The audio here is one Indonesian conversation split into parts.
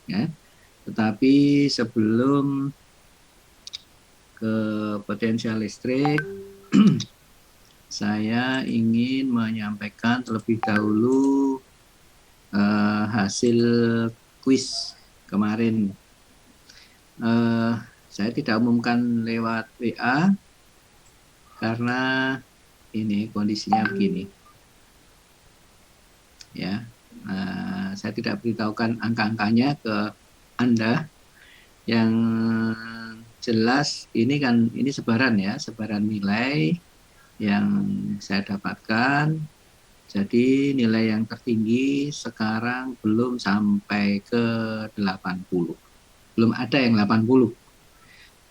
ya. Tetapi sebelum ke potensial listrik, saya ingin menyampaikan terlebih dahulu hasil kuis kemarin. Saya tidak umumkan lewat WA karena ini kondisinya begini, ya. Saya tidak beritahukan angka-angkanya ke Anda. Yang jelas ini sebaran ya, sebaran nilai yang saya dapatkan. Jadi nilai yang tertinggi sekarang belum sampai ke 80. Belum ada yang 80.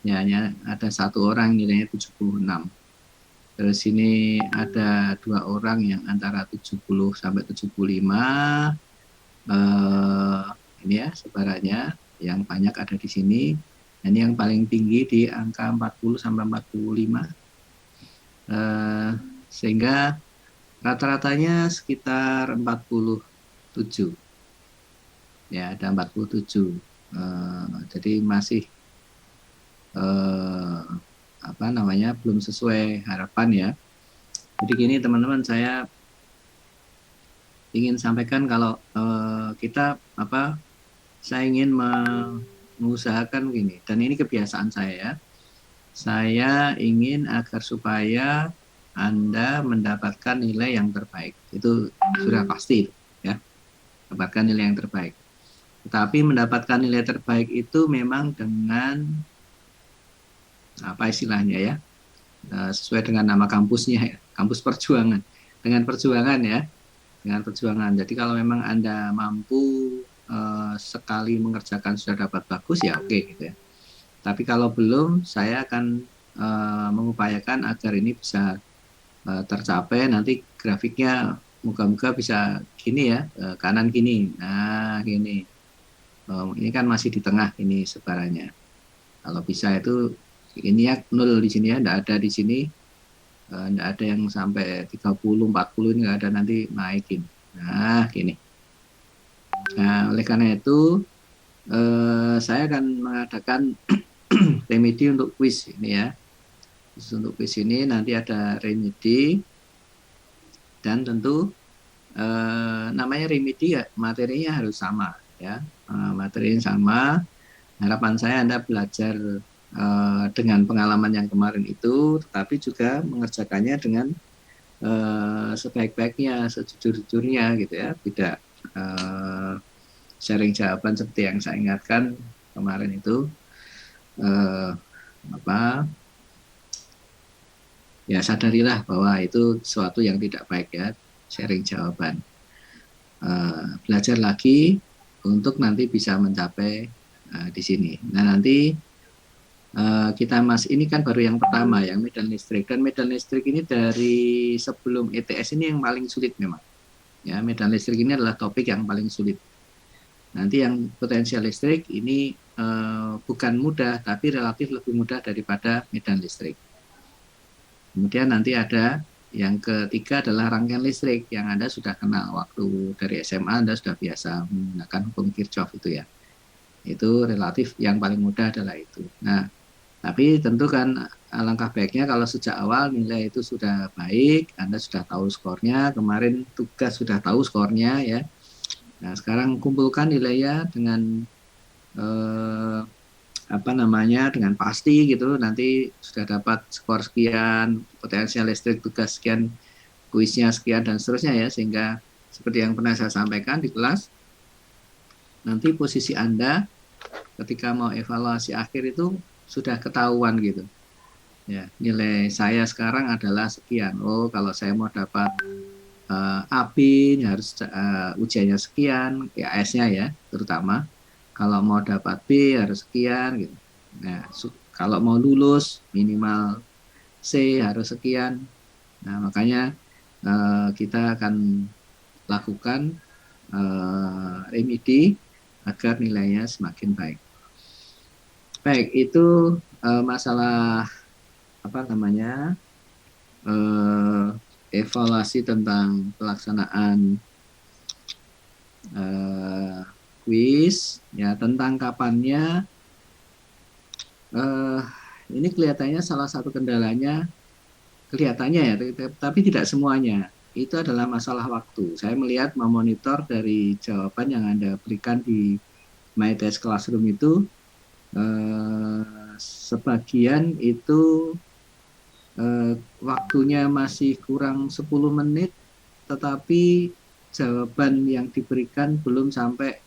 Ya, hanya ada satu orang nilainya 76. Terus ini ada dua orang yang antara 70 sampai 75. Ini ya sebarannya, yang banyak ada di sini. Ini yang paling tinggi di angka 40 sampai 45. Sehingga rata-ratanya sekitar 47. Ya, ada 47. Jadi masih belum sesuai harapan ya. Jadi gini teman-teman, saya ingin sampaikan kalau saya ingin mengusahakan gini, dan ini kebiasaan saya ya. Saya ingin agar supaya Anda mendapatkan nilai yang terbaik. Itu sudah pasti ya. Mendapatkan nilai yang terbaik. Tetapi mendapatkan nilai terbaik itu memang dengan apa istilahnya ya? Sesuai dengan nama kampusnya ya, kampus perjuangan. Dengan perjuangan ya. Dengan perjuangan. Jadi kalau memang Anda mampu sekali mengerjakan sudah dapat bagus ya oke gitu ya. Tapi kalau belum, saya akan mengupayakan agar ini bisa tercapai. Nanti grafiknya moga-moga bisa gini ya, kanan gini. Nah, gini. Ini kan masih di tengah ini sebarannya. Kalau bisa itu ini ya 0 di sini ya, enggak ada di sini. Enggak ada yang sampai 30, 40 ini enggak ada, nanti naikin. Nah, gini. Nah, oleh karena itu saya akan mengadakan remedi untuk kuis ini ya. Untuk kuis ini nanti ada remedi dan tentu namanya remedi ya, materinya harus sama ya. Materinya sama. Harapan saya Anda belajar dengan pengalaman yang kemarin itu, tetapi juga mengerjakannya dengan sebaik-baiknya, sejujur-jujurnya gitu ya. Tidak sharing jawaban seperti yang saya ingatkan kemarin itu. Ya sadarilah bahwa itu sesuatu yang tidak baik ya, sharing jawaban. Belajar lagi untuk nanti bisa mencapai di sini. Nah nanti ini kan baru yang pertama yang medan listrik, dan medan listrik ini dari sebelum ETS ini yang paling sulit memang. Ya, medan listrik ini adalah topik yang paling sulit. Nanti yang potensial listrik ini bukan mudah, tapi relatif lebih mudah daripada medan listrik. Kemudian nanti ada yang ketiga adalah rangkaian listrik yang Anda sudah kenal waktu dari SMA, Anda sudah biasa menggunakan hukum Kirchhoff itu ya. Itu relatif yang paling mudah adalah itu. Nah, tapi tentu kan alangkah baiknya kalau sejak awal nilai itu sudah baik, Anda sudah tahu skornya, kemarin tugas sudah tahu skornya ya. Nah, sekarang kumpulkan nilainya dengan dengan pasti gitu, nanti sudah dapat skor sekian, potensial listrik tugas sekian, kuisnya sekian dan seterusnya ya, sehingga seperti yang pernah saya sampaikan di kelas, nanti posisi Anda ketika mau evaluasi akhir itu sudah ketahuan gitu. Ya, nilai saya sekarang adalah sekian. Oh, kalau saya mau dapat AB harus ujiannya sekian, PAS-nya ya, terutama. Kalau mau dapat B harus sekian gitu. Nah, kalau mau lulus minimal C harus sekian. Nah, makanya kita akan lakukan remedi agar nilainya semakin baik. Baik, itu masalah evaluasi tentang pelaksanaan kuis ya tentang kapannya. eh, ini kelihatannya salah satu kendalanya, kelihatannya ya, tapi tidak semuanya. Itu adalah masalah waktu. Saya melihat memonitor dari jawaban yang Anda berikan di My Test Classroom itu, sebagian itu waktunya masih kurang 10 menit, tetapi jawaban yang diberikan belum sampai,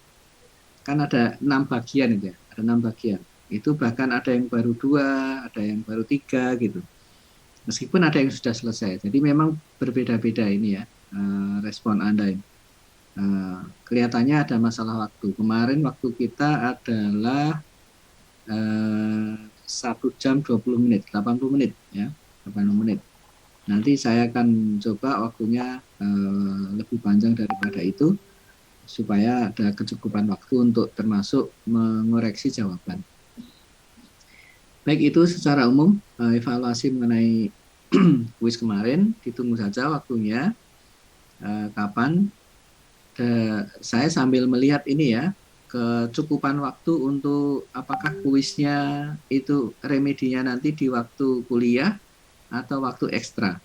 kan ada 6 bagian itu ya, ada 6 bagian. Itu bahkan ada yang baru 2, ada yang baru 3 gitu. Meskipun ada yang sudah selesai. Jadi memang berbeda-beda ini ya, respon Anda ini. Kelihatannya ada masalah waktu. Kemarin waktu kita adalah 1 jam 20 menit, 80 menit ya, 80 menit. Nanti saya akan coba waktunya lebih panjang daripada itu, supaya ada kecukupan waktu untuk termasuk mengoreksi jawaban. Baik, itu secara umum evaluasi mengenai kuis kemarin. Ditunggu saja waktunya kapan. Saya sambil melihat ini ya, kecukupan waktu untuk apakah kuisnya itu remedinya nanti di waktu kuliah atau waktu ekstra.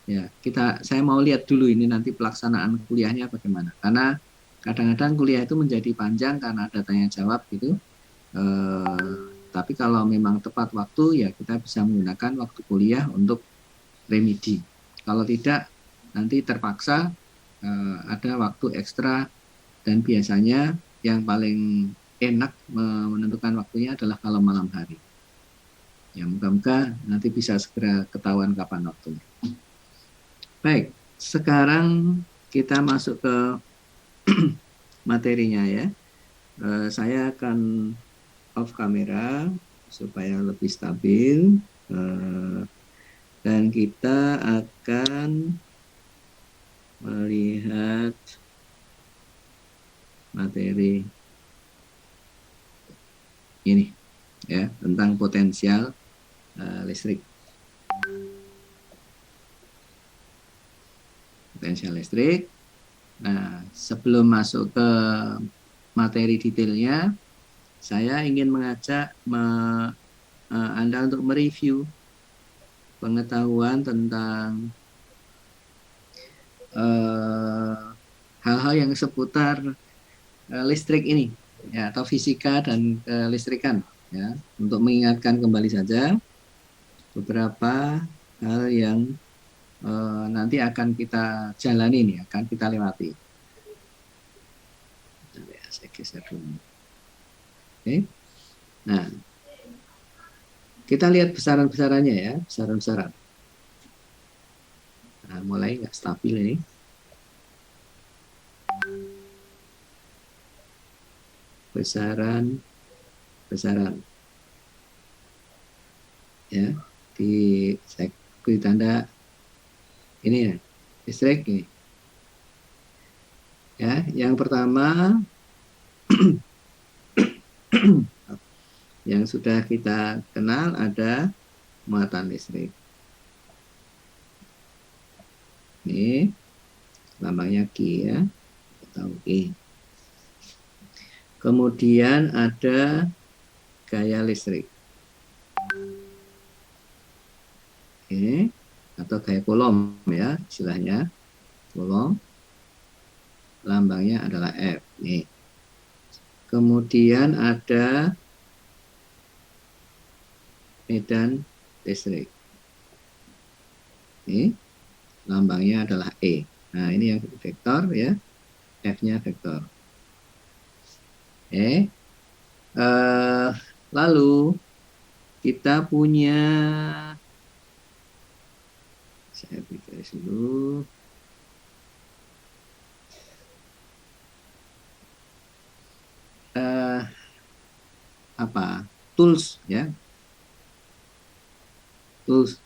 Ya, saya mau lihat dulu ini nanti pelaksanaan kuliahnya bagaimana. Karena kadang-kadang kuliah itu menjadi panjang karena ada tanya jawab gitu. Tapi kalau memang tepat waktu ya kita bisa menggunakan waktu kuliah untuk remedi. Kalau tidak, nanti terpaksa ada waktu ekstra, dan biasanya yang paling enak menentukan waktunya adalah kalau malam hari. Ya, moga-moga nanti bisa segera ketahuan kapan waktunya. Baik, sekarang kita masuk ke materinya ya. Saya akan off kamera supaya lebih stabil, dan kita akan melihat materi ini ya, tentang potensial listrik. Potensial listrik. Nah, sebelum masuk ke materi detailnya, saya ingin mengajak Anda untuk mereview pengetahuan tentang hal-hal yang seputar listrik ini ya, atau fisika dan kelistrikan ya, untuk mengingatkan kembali saja beberapa hal yang nanti akan kita jalani nih, akan kita lewati. Saya geser dulu. Oke. Nah, kita lihat besaran-besarannya ya, besaran-besaran. Nah, mulai nggak stabil ini. Besaran ya, saya beri tanda ini ya, listrik ini ya. Yang pertama yang sudah kita kenal ada muatan listrik. Ini lambangnya Q ya, atau E. Kemudian ada gaya listrik. Oke, atau gaya Coulomb ya istilahnya. Coulomb. Lambangnya adalah F. Nih. Kemudian ada medan listrik. Ini lambangnya adalah E. Nah, ini yang vektor ya. F-nya vektor. Lalu kita punya, saya beri garis dulu. Tools ya. Tools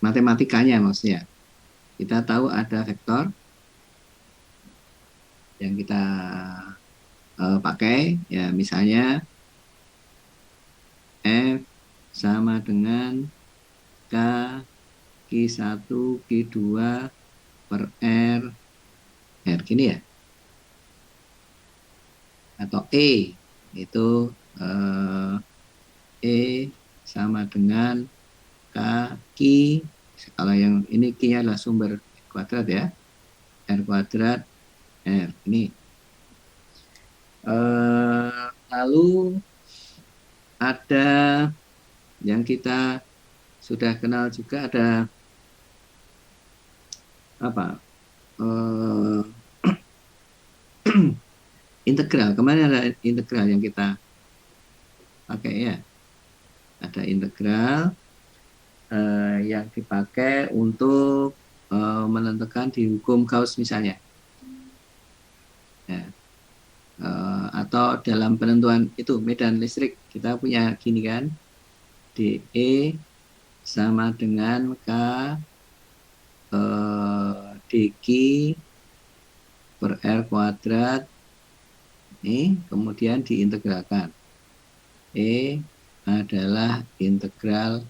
matematikanya maksudnya. Kita tahu ada vektor yang kita pakai ya, misalnya F sama dengan K Q1 Q2 per R gini ya. atau E itu E sama dengan Ki. Kalau yang ini Ki adalah sumber kuadrat ya, R kuadrat R ini. Lalu ada yang kita sudah kenal juga, ada apa, integral. Kemarin ada integral yang kita pakai ya, ada integral yang dipakai untuk menentukan di hukum Gauss misalnya ya. Atau dalam penentuan itu medan listrik kita punya gini kan, DE sama dengan K dq per R kuadrat ini, kemudian diintegralkan. E adalah integral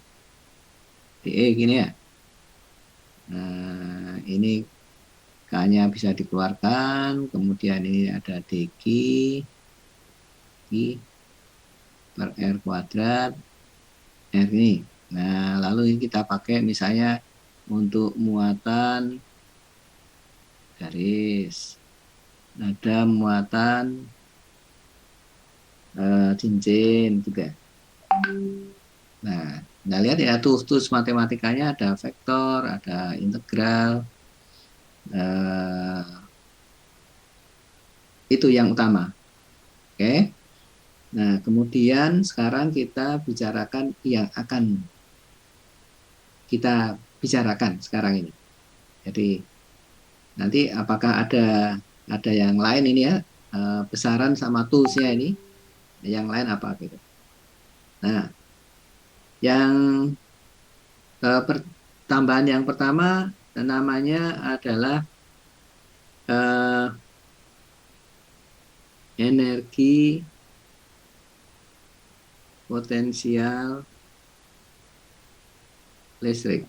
DE gini ya. Nah, ini K-nya bisa dikeluarkan, kemudian ini ada dq per R kuadrat R ini. Nah, lalu ini kita pakai misalnya untuk muatan garis, ada muatan cincin juga. Nah, lihat ya, tools matematikanya ada vektor, ada integral, itu yang utama. Oke. Nah, kemudian sekarang kita bicarakan yang akan kita bicarakan sekarang ini. Jadi nanti apakah ada yang lain ini ya, besaran sama toolsnya ini, yang lain apa gitu. Nah, yang tambahan yang pertama namanya adalah energi potensial listrik.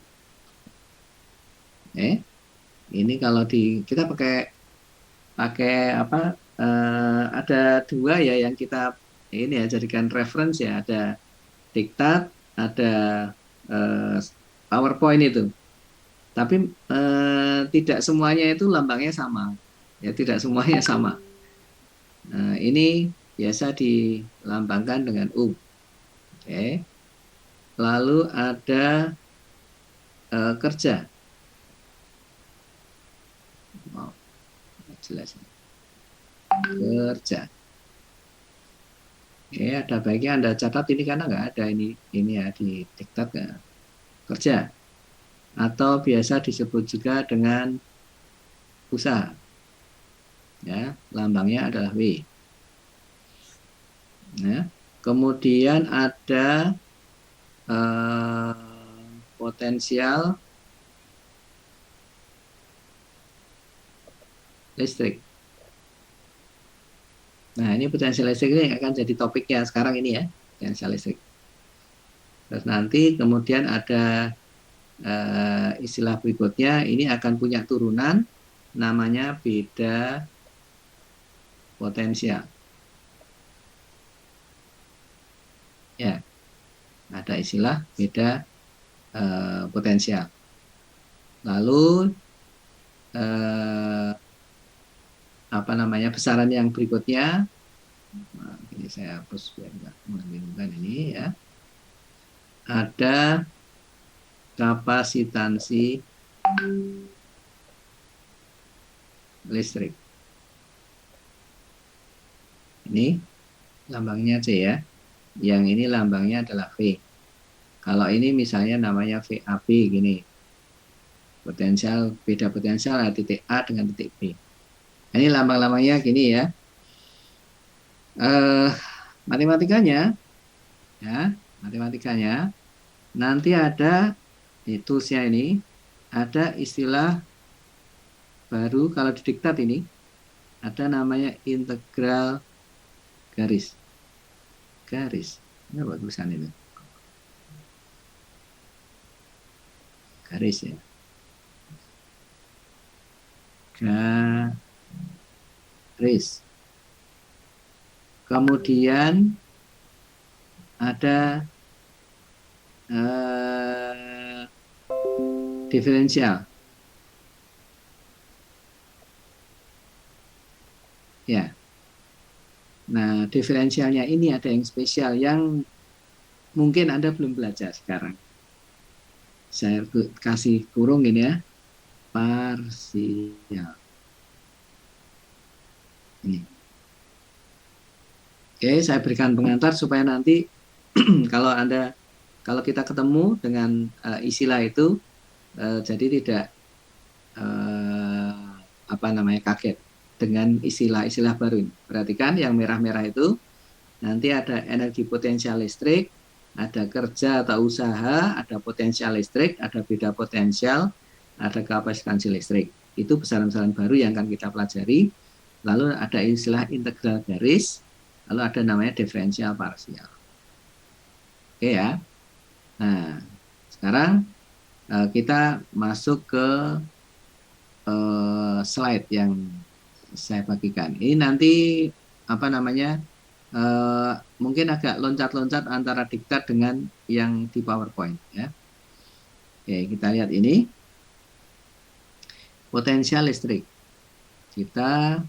Ini kalau kita pakai apa? Ada dua ya yang kita ini ya jadikan reference ya, ada diktat, ada PowerPoint itu. Tapi tidak semuanya itu lambangnya sama. Ya, tidak semuanya sama. Nah, ini biasa dilambangkan dengan U. Oke. Lalu ada kerja. Oh, jelas. Kerja. Oke, ada baiknya Anda catat ini karena nggak ada ini ya di diktat nggak. Kerja. Atau biasa disebut juga dengan usaha. Ya, lambangnya adalah W. Ya. Kemudian ada potensial listrik. Nah, ini potensial listrik ini akan jadi topiknya sekarang ini ya, potensial listrik. Terus nanti kemudian ada istilah berikutnya, ini akan punya turunan namanya beda potensial. Ya, ada istilah beda potensial. Lalu apa namanya, besaran yang berikutnya, nah, ini saya hapus biar nggak membingungkan ini ya. Ada kapasitansi listrik. Ini lambangnya C ya. Yang ini lambangnya adalah V. Kalau ini misalnya namanya VAB gini. Potensial, beda potensial titik A dengan titik B. Ini lambang-lambangnya gini ya. Matematikanya ya, matematikanya nanti ada itu ini ada istilah baru kalau didiktat ini, ada namanya integral garis. Ini apa tulisan itu? Garis ya. Garis. Kemudian ada eh, diferensial. Ya. Nah, diferensialnya ini ada yang spesial yang mungkin Anda belum belajar sekarang. Saya kasih kurung ini ya, parsial. Ini. Oke, saya berikan pengantar supaya nanti kalau kalau kita ketemu dengan istilah itu, jadi tidak apa namanya kaget dengan istilah-istilah baru ini. Perhatikan yang merah-merah itu nanti ada energi potensial listrik, ada kerja atau usaha, ada potensial listrik, ada beda potensial, ada kapasitansi listrik. Itu besaran-besaran baru yang akan kita pelajari. Lalu ada istilah integral garis, lalu ada namanya diferensial parsial. Oke ya. Nah, sekarang kita masuk ke slide yang saya bagikan. Ini nanti apa namanya mungkin agak loncat-loncat antara diktat dengan yang di PowerPoint ya. Oke, kita lihat ini potensial listrik. Kita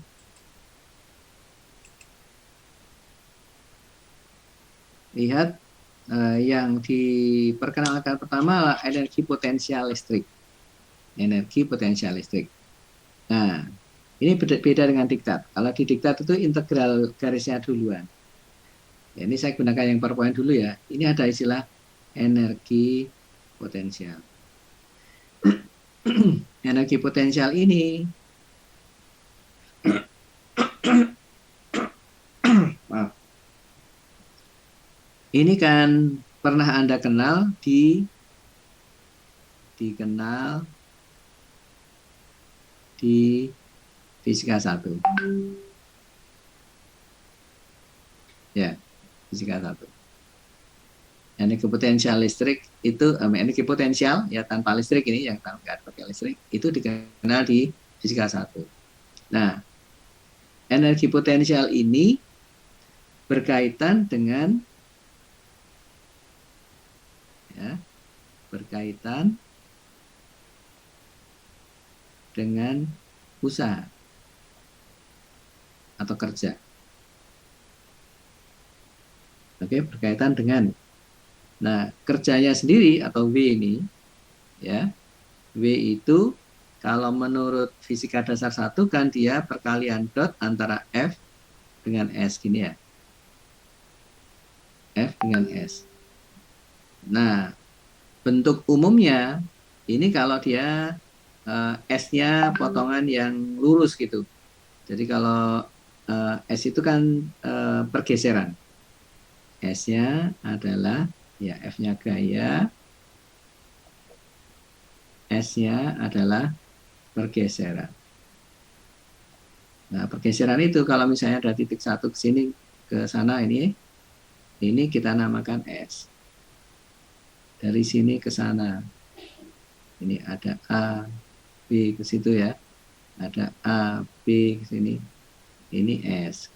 lihat yang diperkenalkan pertama adalah energi potensial listrik. Energi potensial listrik. Nah, ini beda dengan diktat. Kalau di diktat itu integral garisnya duluan. Ya, ini saya gunakan yang PowerPoint dulu ya. Ini ada istilah energi potensial. Energi potensial ini maaf. Ini kan pernah Anda kenal dikenal di fisika 1. Ya, fisika 1. Energi potensial listrik itu energi potensial ya tanpa listrik ini yang nggak pakai listrik itu dikenal di fisika 1. Nah, energi potensial ini berkaitan dengan ya, berkaitan dengan usaha atau kerja. Oke, berkaitan dengan. Nah, kerjanya sendiri atau W ini ya. W itu kalau menurut fisika dasar 1 kan dia perkalian dot antara F dengan S gini ya. F dengan S. Nah, bentuk umumnya ini kalau dia S-nya potongan yang lurus gitu. Jadi kalau S itu kan pergeseran. S-nya adalah ya F-nya gaya, S-nya adalah pergeseran. Nah, pergeseran itu kalau misalnya ada titik 1 ke sini ke sana ini kita namakan S. Dari sini ke sana. Ini ada A, B ke situ ya. Ada A, B ke sini. Ini S.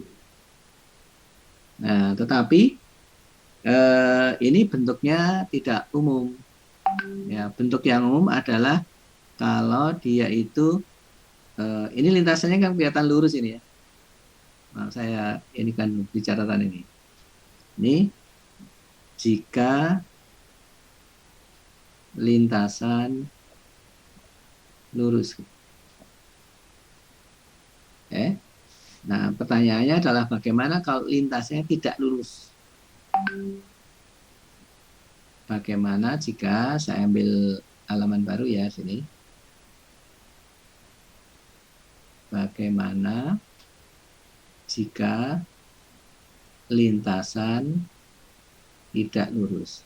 Nah, tetapi ini bentuknya tidak umum. Ya, bentuk yang umum adalah kalau dia itu ini lintasannya kan kelihatan lurus ini ya. Nah, saya ini kan di catatan ini. Ini jika lintasan lurus. Nah, pertanyaannya adalah bagaimana kalau lintasnya tidak lurus? Bagaimana jika saya ambil halaman baru ya sini? Bagaimana jika lintasan tidak lurus?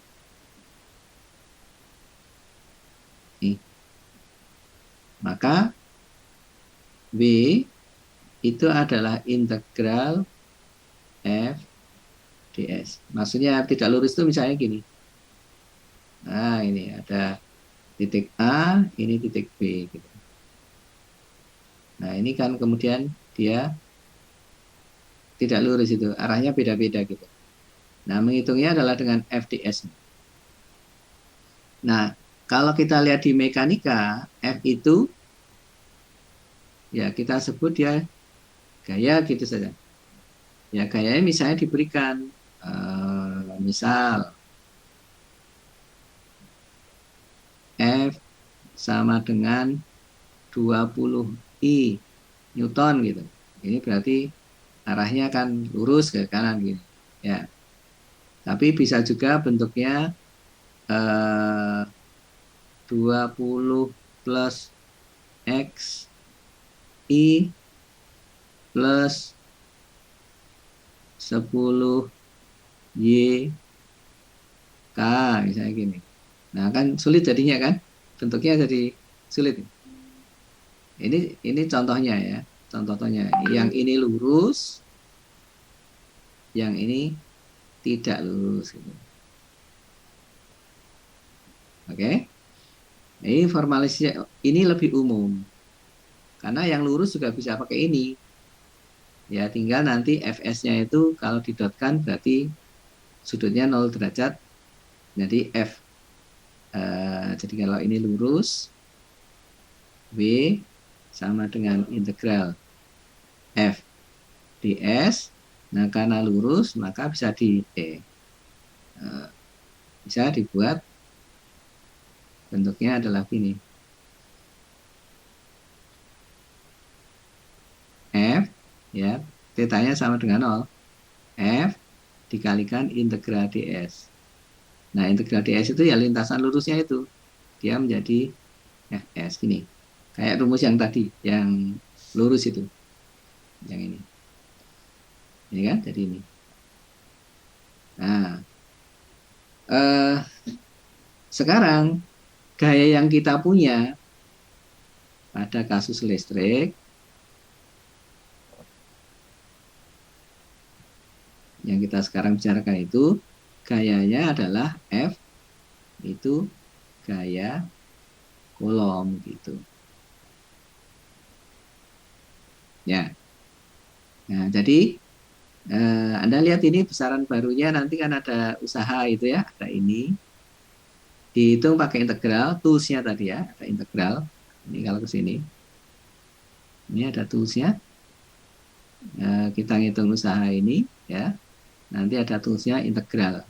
Maka W itu adalah integral F ds. Maksudnya tidak lurus itu misalnya gini. Nah, ini ada titik A, ini titik B. Gitu. Nah, ini kan kemudian dia tidak lurus itu, arahnya beda-beda gitu. Nah, menghitungnya adalah dengan FDS. Nah, kalau kita lihat di mekanika, F itu ya kita sebut dia gaya gitu saja. Ya gayanya misalnya diberikan misal F sama dengan 20 I Newton gitu. Ini berarti arahnya kan lurus ke kanan gini. Ya. Tapi bisa juga bentuknya 20 plus X I plus 10 Y K misalnya gini. Nah, kan sulit jadinya kan? Bentuknya jadi sulit. Ini contohnya ya. Contohnya yang ini lurus, yang ini tidak lurus gitu. Oke? Ini formalisnya ini lebih umum. Karena yang lurus juga bisa pakai ini. Ya, tinggal nanti fs-nya itu kalau didotkan berarti sudutnya 0 derajat. Jadi F. Jadi kalau ini lurus, W sama dengan integral F ds. Nah, karena lurus, maka bisa bisa dibuat bentuknya adalah gini. F, ya, θ-nya sama dengan 0. F dikalikan integral ds. Nah, integral ds itu ya lintasan lurusnya itu. Dia menjadi Fs gini. Kayak rumus yang tadi, yang lurus itu. Yang ini. Ini kan, jadi ini. Nah, sekarang gaya yang kita punya pada kasus listrik yang kita sekarang bicarakan itu gayanya adalah F itu gaya Coulomb gitu. Ya. Nah, jadi Anda lihat ini besaran barunya nanti kan ada usaha itu ya, ada ini. Dihitung pakai integral, toolsnya tadi ya, ada integral. Ini kalau ke sini. Ini ada toolsnya. Kita ngitung usaha ini ya. Nanti ada toolsnya integral.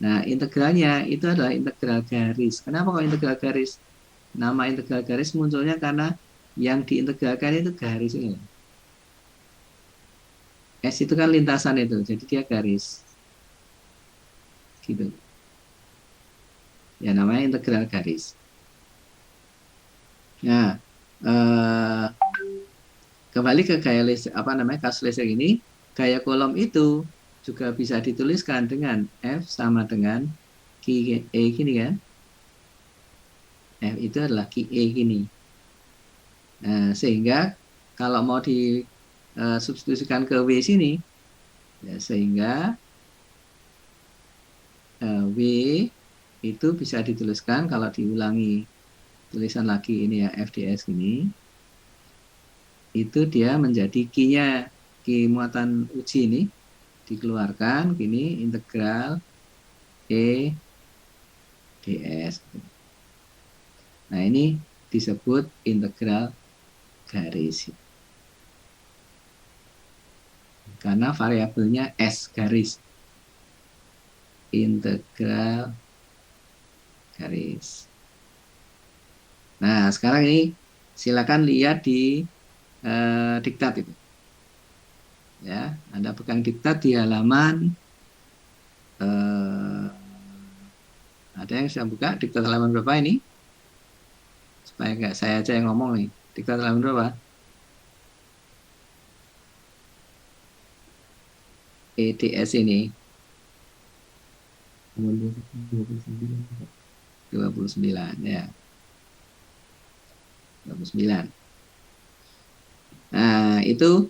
Nah, integralnya itu adalah integral garis. Kenapa kok integral garis? Nama integral garis munculnya karena yang diintegralkan itu garis ini. S itu kan lintasan itu, jadi dia garis. Gitu. Ya, namanya integral garis. Nah, kembali ke gaya listrik, apa namanya, kasus listrik ini, gaya Coulomb itu juga bisa dituliskan dengan F sama dengan QE gini kan. F itu adalah QE gini. Nah, sehingga kalau mau disubstitusikan ke W sini, ya, sehingga W itu bisa dituliskan kalau diulangi tulisan lagi ini ya FDS ini, itu dia menjadi Q-nya, Q muatan uji ini dikeluarkan gini integral E ds. Nah, ini disebut integral garis. Karena variabelnya S garis. Integral garis. Nah, sekarang ini silakan lihat di diktat itu. Ya, Anda pegang diktat di halaman ada yang saya buka diktat halaman berapa ini? Supaya nggak saya aja yang ngomong nih. Diktat halaman berapa? EDS ini 29 ya. 29. Nah, itu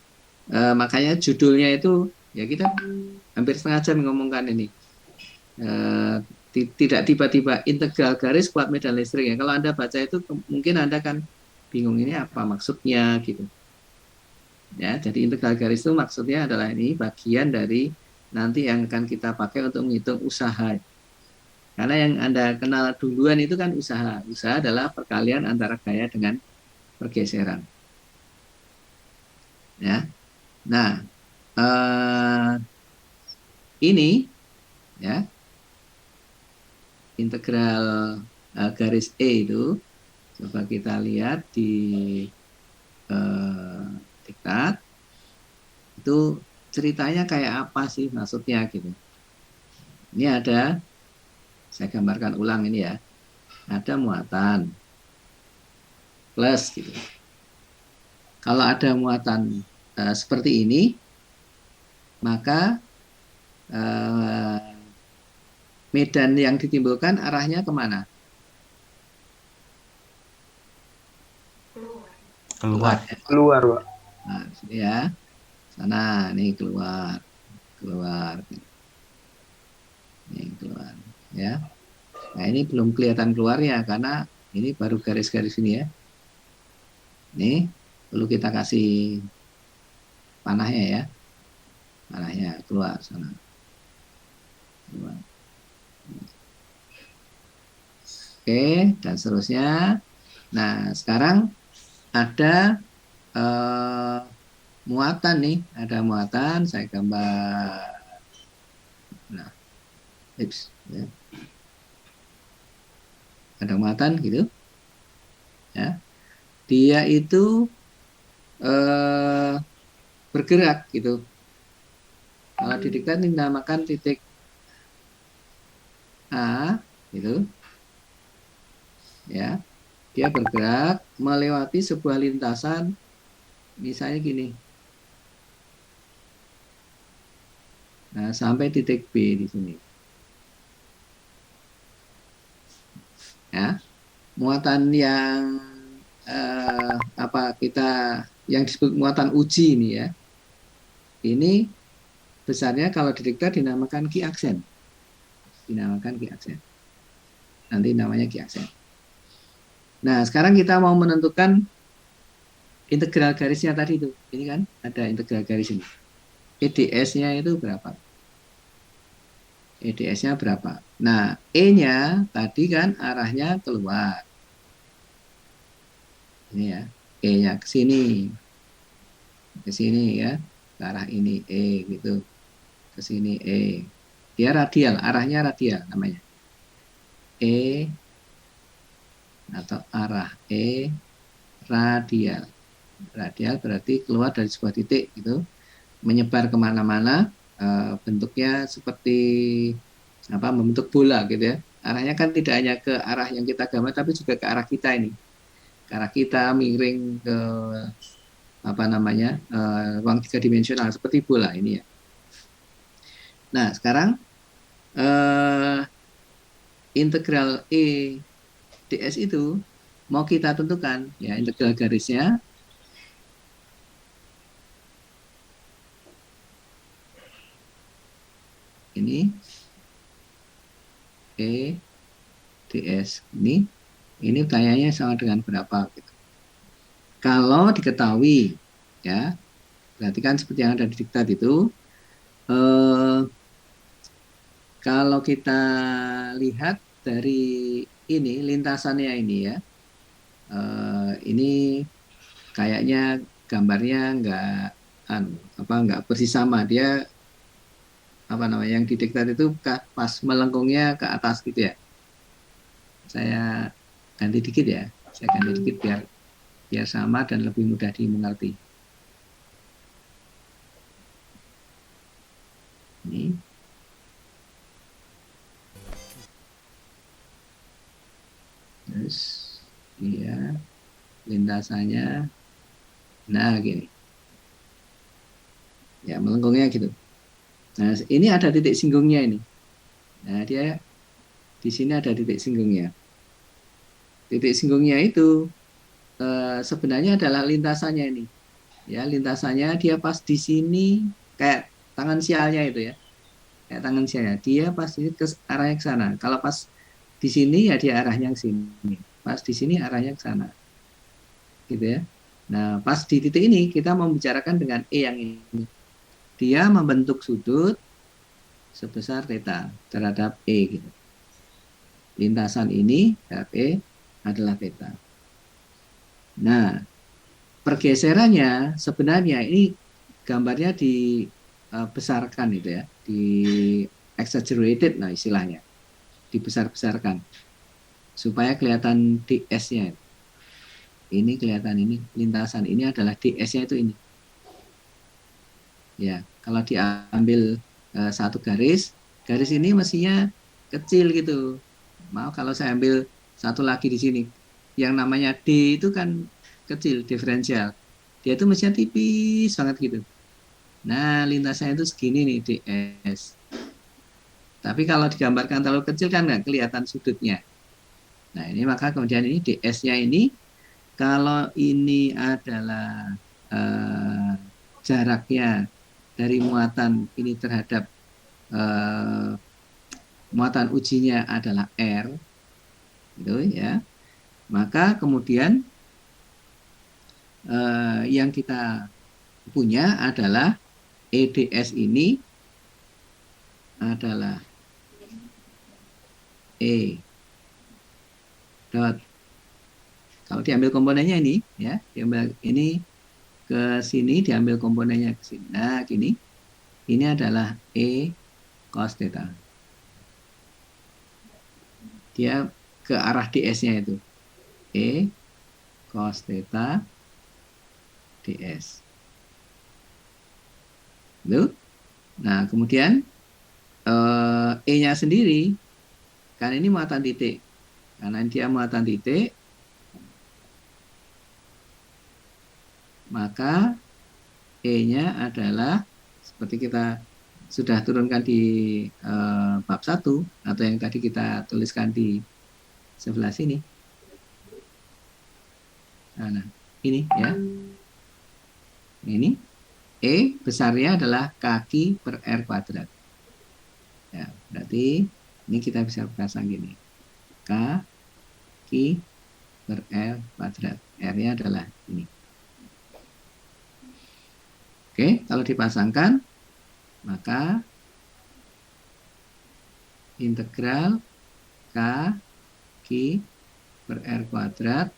makanya judulnya itu ya kita hampir setengah jam ngomongkan ini. Tidak tiba-tiba integral garis kuat medan listrik ya. Kalau Anda baca itu mungkin Anda kan bingung ini apa maksudnya gitu. Ya, jadi integral garis itu maksudnya adalah ini bagian dari nanti yang akan kita pakai untuk menghitung usaha. Karena yang Anda kenal duluan itu kan usaha. Usaha adalah perkalian antara gaya dengan pergeseran. Ya. Nah, ini ya integral garis E itu coba kita lihat di diktat itu ceritanya kayak apa sih maksudnya gitu. Ini ada, saya gambarkan ulang ini ya, ada muatan plus gitu. Kalau ada muatan seperti ini, maka medan yang ditimbulkan arahnya kemana? Keluar. Ya. Keluar, Pak. Nah, sini ya, sana, nih keluar, keluar, nih keluar, ya. Nah ini belum kelihatan keluarnya karena ini baru garis-garis ini ya. Ini perlu kita kasih panahnya ya, panahnya keluar sana, keluar. Oke, dan seterusnya. Nah, sekarang ada muatan nih, ada muatan, saya gambar. Nah, tips, ya. Ada muatan gitu, ya. Dia itu bergerak gitu. Kalau didiktat dinamakan titik A, gitu, ya. Dia bergerak melewati sebuah lintasan, misalnya gini. Nah, sampai titik B di sini. Ya, muatan yang apa kita yang disebut muatan uji ini ya. Ini besarnya kalau didiktat dinamakan Ki aksen. Dinamakan Ki aksen. Nanti namanya Ki aksen. Nah, sekarang kita mau menentukan integral garisnya tadi itu. Ini kan ada integral garis ini. EDS-nya itu berapa? EDS-nya berapa? Nah, E-nya tadi kan arahnya keluar. Ini ya, E-nya ke sini. Ke sini ya, ke arah ini E gitu. Ke sini E. Dia radial, arahnya radial namanya. E atau arah E radial. Radial berarti keluar dari sebuah titik gitu, menyebar kemana-mana, bentuknya seperti apa, membentuk bola gitu ya. Arahnya kan tidak hanya ke arah yang kita gambar, tapi juga ke arah kita ini. Ke arah kita miring ke apa namanya ruang tiga dimensional seperti bola ini ya. Nah sekarang integral E ds itu mau kita tentukan ya integral garisnya ini E ds ini tanyanya sama dengan berapa gitu. Kalau diketahui ya berarti kan seperti yang ada di diktat itu kalau kita lihat dari ini lintasannya ini ya ini kayaknya gambarnya nggak persis sama. Dia apa namanya yang didiktat itu pas melengkungnya ke atas gitu ya. Saya ganti dikit ya, saya ganti dikit biar biar sama dan lebih mudah dimengerti. Ini terus dia lintasannya nah gini ya, melengkungnya gitu. Nah ini ada titik singgungnya ini. Nah dia di sini ada titik singgungnya. Titik singgungnya itu sebenarnya adalah lintasannya ini. Ya lintasannya dia pas di sini kayak tangan sialnya itu ya, kayak tangan sialnya. Dia pas ini ke arahnya ke sana. Kalau pas di sini ya dia arahnya ke sini. Pas di sini arahnya ke sana. Gitu ya. Nah, pas di titik ini kita membicarakan dengan E yang ini. Dia membentuk sudut sebesar theta terhadap E gitu. Lintasan ini terhadap E adalah theta. Nah, pergeserannya sebenarnya ini gambarnya dibesarkan itu ya, di exaggerated nah istilahnya, dibesar-besarkan supaya kelihatan ds-nya. Ini kelihatan ini lintasan ini adalah ds-nya itu ini. Ya, kalau diambil satu garis, garis ini mestinya kecil gitu. Mau kalau saya ambil satu lagi di sini, yang namanya D itu kan kecil, diferensial. Dia itu mestinya tipis banget gitu. Nah, lintasannya itu segini nih, DS. Tapi kalau digambarkan terlalu kecil kan nggak kelihatan sudutnya. Nah, ini maka kemudian ini DS-nya ini, kalau ini adalah eh, jaraknya dari muatan ini terhadap eh, muatan ujinya adalah R, gitu ya. Maka kemudian yang kita punya adalah EDS ini adalah E dot, kalau diambil komponennya ini ya, diambil ini ke sini, diambil komponennya ke sini. Nah, gini. Ini adalah E cos theta. Dia ke arah ds-nya itu. E cos theta ds. Itu. Nah, kemudian E-nya sendiri, kan ini muatan titik. Karena dia muatan titik, maka E-nya adalah seperti kita sudah turunkan di bab 1 atau yang tadi kita tuliskan di sebelah sini. Nah, ini ya. Ini E besarnya adalah kaki per R kuadrat. Ya, berarti ini kita bisa pasang gini. Kaki per R kuadrat. R-nya adalah ini. Oke, kalau dipasangkan, maka integral K Q per R kuadrat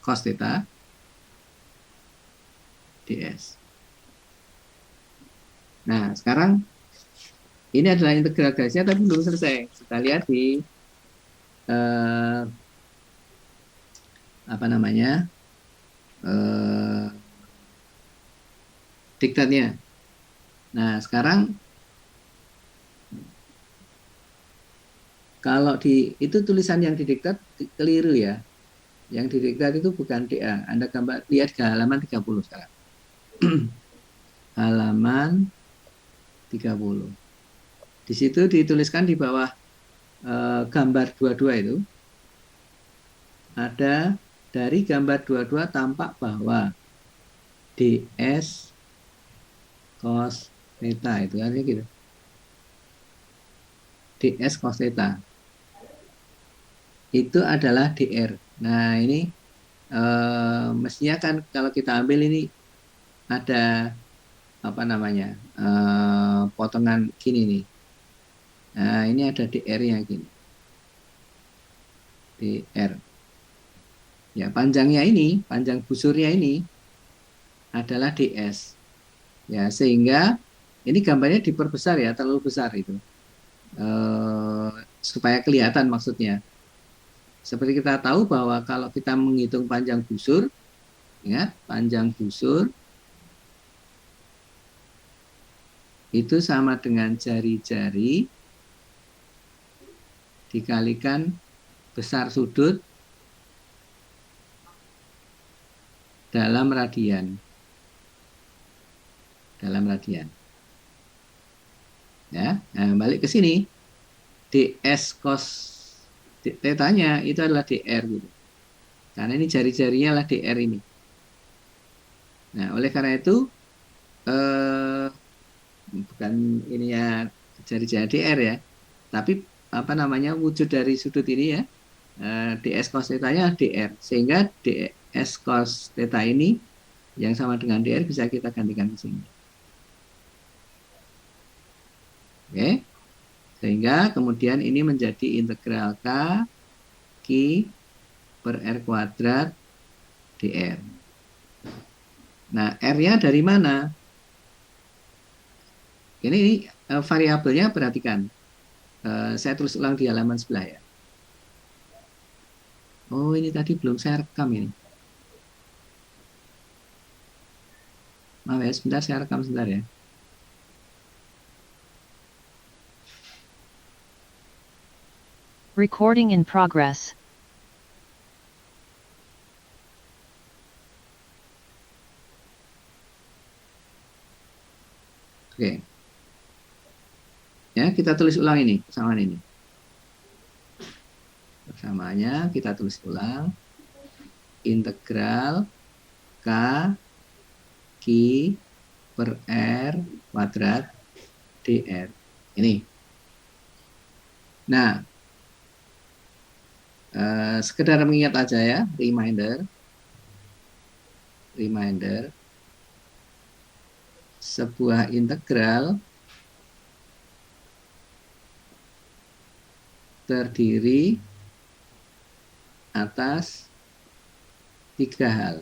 cos theta ds. Nah, sekarang ini adalah integral garisnya tapi belum selesai. Kita lihat di apa namanya diktatnya. Nah, sekarang kalau itu tulisan yang didiktat keliru ya. Yang didiktat itu bukan DA. Anda lihat ke halaman 30 sekarang. Halaman 30. Di situ dituliskan di bawah gambar 22 itu, ada dari gambar 22 tampak bahwa ds cos theta itu artinya gitu. ds cos theta itu adalah dr. Nah, ini mestinya kan kalau kita ambil ini ada apa namanya potongan gini nih. Nah, ini ada dr-nya gini. Dr. Ya, panjangnya ini, panjang busurnya ini adalah ds. Ya, sehingga ini gambarnya diperbesar ya, terlalu besar itu. Supaya kelihatan maksudnya. Seperti kita tahu bahwa kalau kita menghitung panjang busur, ingat panjang busur itu sama dengan jari-jari dikalikan besar sudut dalam radian. Dalam radian. Ya, nah, balik ke sini. ds cos theta-nya itu adalah dr gitu. Karena ini jari-jarinya adalah dr ini. Nah, oleh karena itu bukan ini ya jari-jari dr ya, tapi apa namanya wujud dari sudut ini ya, ds cos theta-nya dr, sehingga S cos theta ini yang sama dengan dr bisa kita gantikan di sini. Oke. Sehingga kemudian ini menjadi integral K Q per R kuadrat dr. Nah, R-nya dari mana? Ini variabelnya perhatikan. Saya tulis ulang di halaman sebelah ya. Oh, ini tadi belum saya rekam ini. Maaf ya, sebentar saya rekam sebentar ya. Recording in progress. Oke. Ya, kita tulis ulang ini, persamaan ini. Persamaannya kita tulis ulang. Integral K Q per R kuadrat dr. Ini. Nah, sekedar mengingat aja ya, reminder, sebuah integral terdiri atas 3 hal,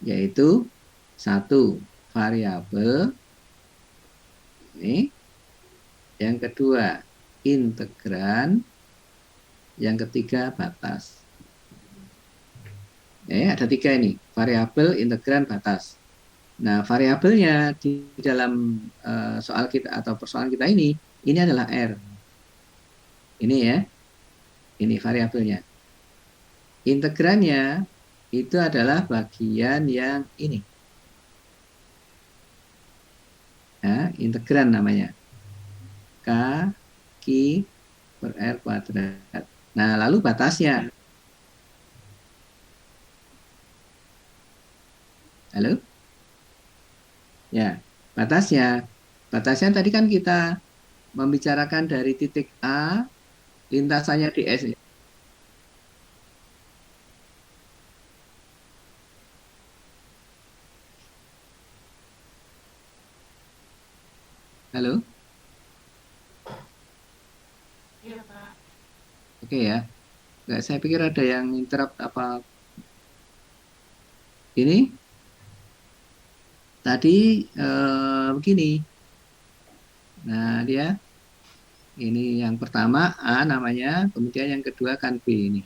yaitu 1 variabel, ini, yang kedua integran, yang ketiga batas. Ada 3 ini, variabel, integran, batas. Nah, variabelnya di dalam soal kita atau persoalan kita ini adalah R. Ini ya, ini variabelnya. Integrannya itu adalah bagian yang ini. Nah, integran namanya. K Q per R kuadrat. Nah, lalu batasnya. Halo? Ya, batasnya. Batasnya tadi kan kita membicarakan dari titik A, lintasannya di S. Halo? Iya, Pak. Oke ya. Nggak, saya pikir ada yang interrupt apa. Ini tadi begini. Nah, dia ini yang pertama A namanya, kemudian yang kedua kan B ini.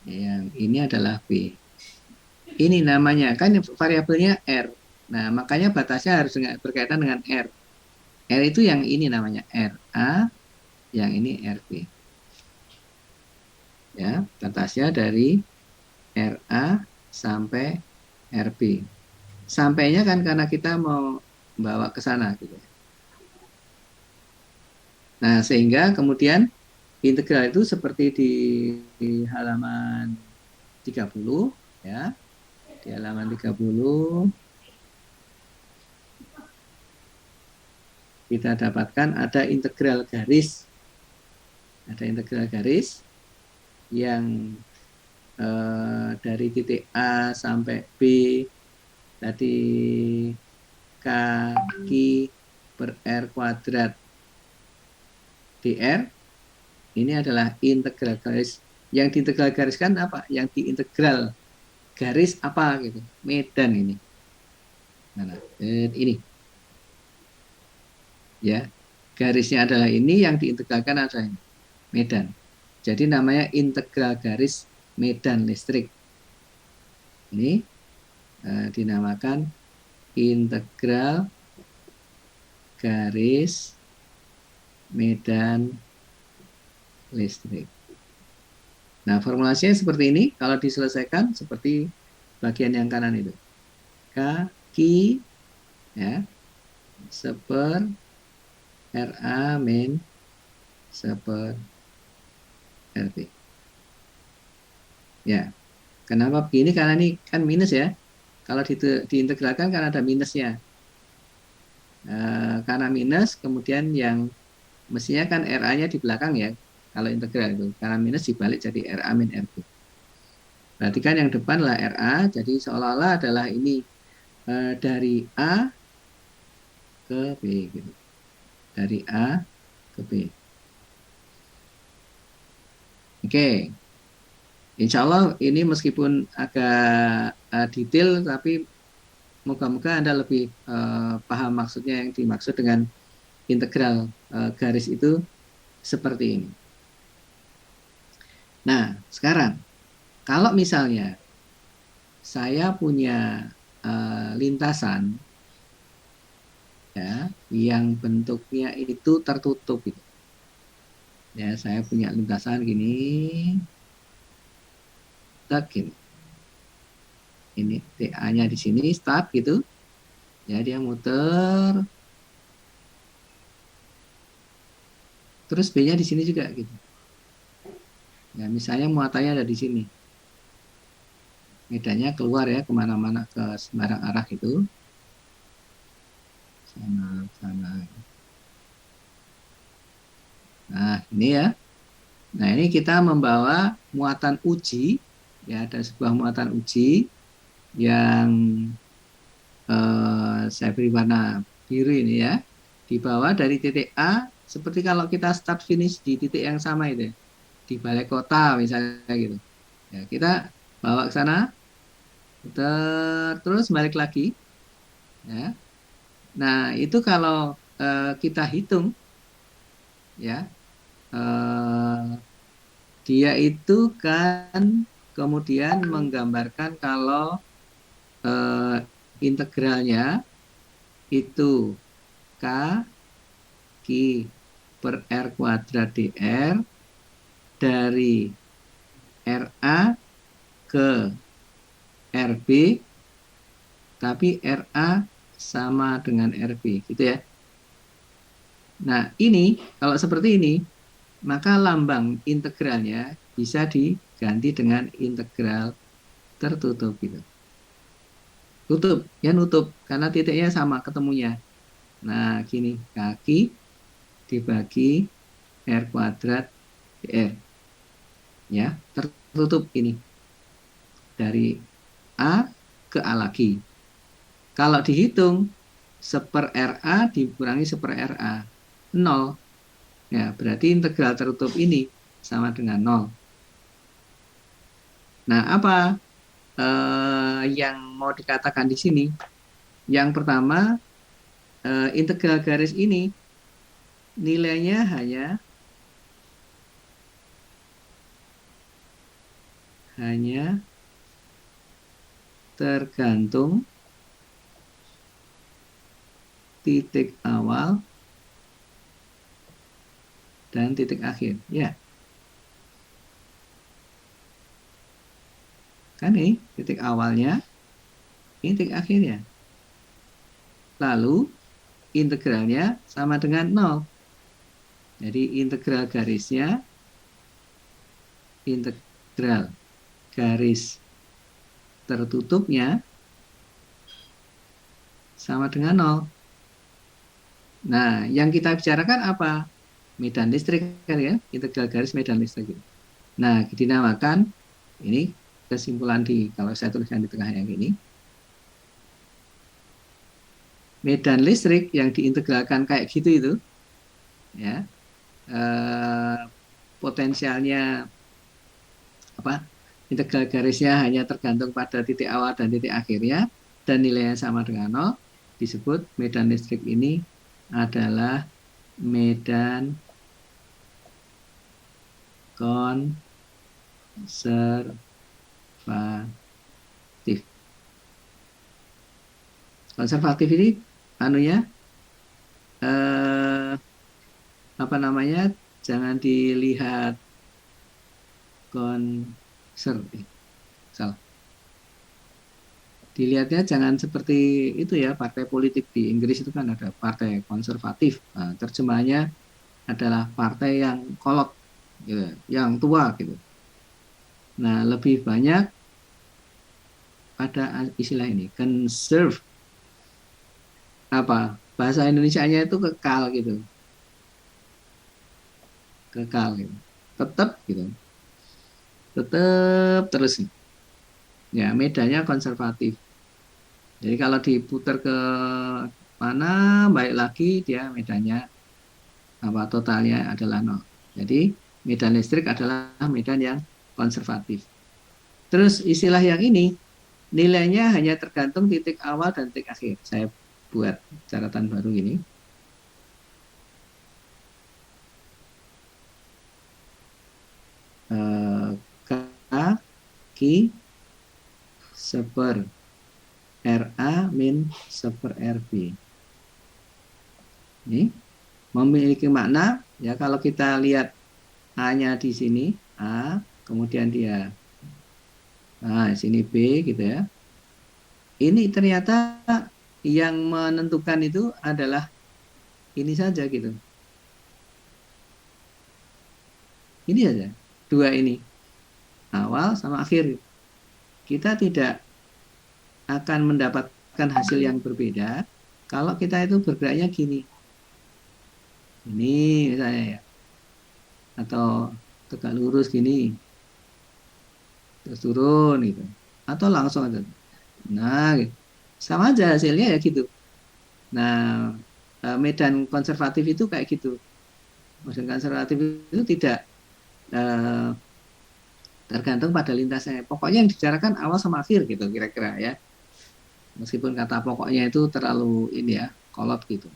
Yang ini adalah B. Ini namanya kan variabelnya R. Nah, makanya batasnya harus berkaitan dengan R. R itu yang ini namanya RA, yang ini RB. Ya, batasnya dari RA sampai RB. Sampainya kan karena kita mau bawa ke sana gitu. Nah, sehingga kemudian integral itu seperti di halaman 30 ya. Di halaman 30 kita dapatkan ada integral garis. Ada integral garis yang dari titik A sampai B tadi K Q per R kuadrat dr. Ini adalah integral garis. Yang diintegral gariskan apa? Yang diintegral garis apa gitu? Medan ini. Nah, ini. Ya, garisnya adalah ini, yang diintegralkan adalah ini, medan. Jadi namanya integral garis medan listrik. Ini dinamakan integral garis medan listrik. Nah, formulasinya seperti ini. Kalau diselesaikan seperti bagian yang kanan itu. K Q ya, seper RA min seper RB. Ya, kenapa begini? Karena ini kan minus ya. Kalau diintegralkan kan ada minusnya. Karena minus, kemudian yang mestinya kan RA-nya di belakang ya. kalau integral itu. Karena minus dibalik jadi RA min RB. Berarti kan yang depan adalah RA, jadi seolah-olah adalah ini dari A ke B gitu. Dari A ke B. Oke, insya Allah ini meskipun agak detail, tapi moga-moga Anda lebih paham maksudnya yang dimaksud dengan integral garis itu seperti ini. Nah, sekarang kalau misalnya saya punya lintasan ya yang bentuknya itu tertutup gitu. Ya, saya punya lintasan gini, tak gini. Ini TA-nya di sini start gitu. Ya, dia muter. Terus B-nya di sini juga gitu. Ya, misalnya muatannya ada di sini. Medannya keluar ya kemana-mana ke sembarang arah itu. Sana, sana. Nah, ini ya. Nah, ini kita membawa muatan uji. Ya, ada sebuah muatan uji yang saya beri warna biru ini ya. Dibawa dari titik A, seperti kalau kita start finish di titik yang sama itu ya. Di balai kota misalnya gitu. Ya, kita bawa ke sana, terus balik lagi. Ya. Nah, itu kalau kita hitung, ya, eh, dia itu kan kemudian menggambarkan kalau eh, integralnya itu K Q per R kuadrat DR dari RA ke RB, tapi RA sama dengan RB, gitu ya. Nah, ini kalau seperti ini, maka lambang integralnya bisa diganti dengan integral tertutup gitu. Tutup, ya nutup, karena titiknya sama ketemunya. Nah, gini, kaki dibagi R kuadrat DR. Ya, tertutup ini. Dari A ke A lagi. Kalau dihitung, seper RA dikurangi seper RA. 0. Ya, berarti integral tertutup ini sama dengan 0. Nah, apa yang mau dikatakan di sini? Yang pertama, integral garis ini nilainya hanya tergantung titik awal dan titik akhir. Ya, kan ini titik awalnya, ini titik akhirnya. Lalu integralnya sama dengan 0. Jadi integral garisnya, integral garis tertutupnya sama dengan 0. Nah, yang kita bicarakan apa? Medan listrik kan ya, integral garis medan listrik. Nah, dinamakan ini kesimpulan kalau saya tuliskan di tengah yang ini. Medan listrik yang diintegralkan kayak gitu itu, ya, potensialnya apa? Integral garisnya hanya tergantung pada titik awal dan titik akhirnya, dan nilainya sama dengan 0, disebut medan listrik ini adalah medan konservatif. Konservatif ini anunya apa namanya? Jangan dilihat salah. Dilihatnya jangan seperti itu ya, partai politik di Inggris itu kan ada partai konservatif. Nah, terjemahannya adalah partai yang kolot, gitu, yang tua gitu. Nah, lebih banyak pada istilah ini, conserve, apa bahasa Indonesianya itu kekal gitu, kekal gitu. tetap gitu, tetap terus ya medannya konservatif. Jadi kalau diputar ke mana baik lagi dia medannya apa totalnya adalah nol. Jadi medan listrik adalah medan yang konservatif. Terus istilah yang ini nilainya hanya tergantung titik awal dan titik akhir. Saya buat catatan baru ini. K Q seper RA min seper RB. Ini memiliki makna ya kalau kita lihat A-nya di sini A, kemudian dia di sini B gitu ya. Ini ternyata yang menentukan itu adalah ini saja gitu. Ini saja. Dua ini. Awal sama akhir. Kita tidak akan mendapatkan hasil yang berbeda kalau kita itu bergeraknya gini. Ini misalnya ya. Atau tegak lurus gini. Terus turun gitu. Atau langsung aja. Nah, gitu. Sama aja hasilnya ya gitu. Nah, medan konservatif itu kayak gitu. Medan konservatif itu tidak eh, tergantung pada lintasnya. Pokoknya yang dibicarakan awal sama akhir gitu kira-kira ya. Meskipun kata pokoknya itu terlalu ini ya, kolot gitu.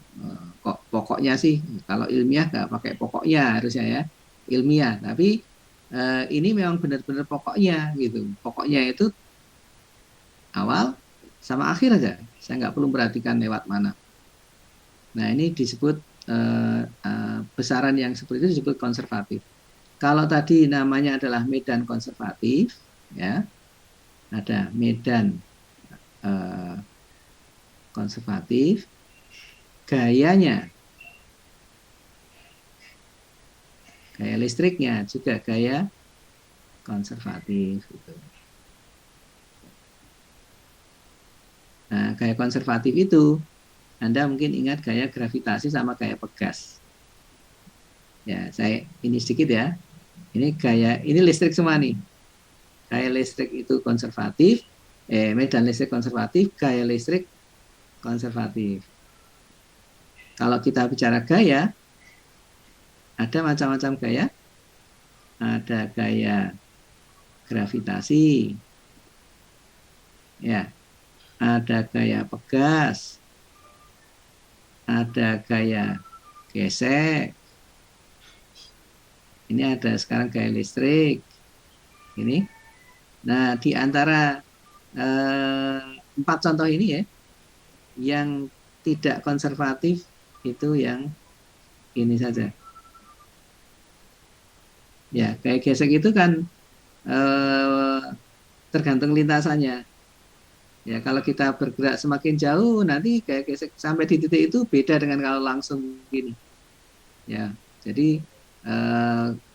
Kok pokoknya sih kalau ilmiah nggak pakai pokoknya harusnya ya, ilmiah. Tapi ini memang benar-benar pokoknya gitu. Pokoknya itu awal sama akhir aja. Saya nggak perlu perhatikan lewat mana. Nah ini disebut besaran yang seperti itu disebut konservatif. Kalau tadi namanya adalah medan konservatif, ya ada medan eh, konservatif, gayanya, gaya listriknya juga gaya konservatif. Gitu. Nah, gaya konservatif itu Anda mungkin ingat gaya gravitasi sama gaya pegas. Ya, saya ini sedikit ya. Ini gaya, ini listrik semua nih. Gaya listrik itu konservatif, medan listrik konservatif, gaya listrik konservatif. Kalau kita bicara gaya, ada macam-macam gaya. Ada gaya gravitasi, ya, ada gaya pegas, ada gaya gesek. Ini ada sekarang gaya listrik. Ini. Nah, di antara eh, empat contoh ini ya, yang tidak konservatif itu yang ini saja. Ya, kayak gesek itu kan eh, tergantung lintasannya. Ya, kalau kita bergerak semakin jauh, nanti kayak gesek sampai di titik itu beda dengan kalau langsung gini. Ya, jadi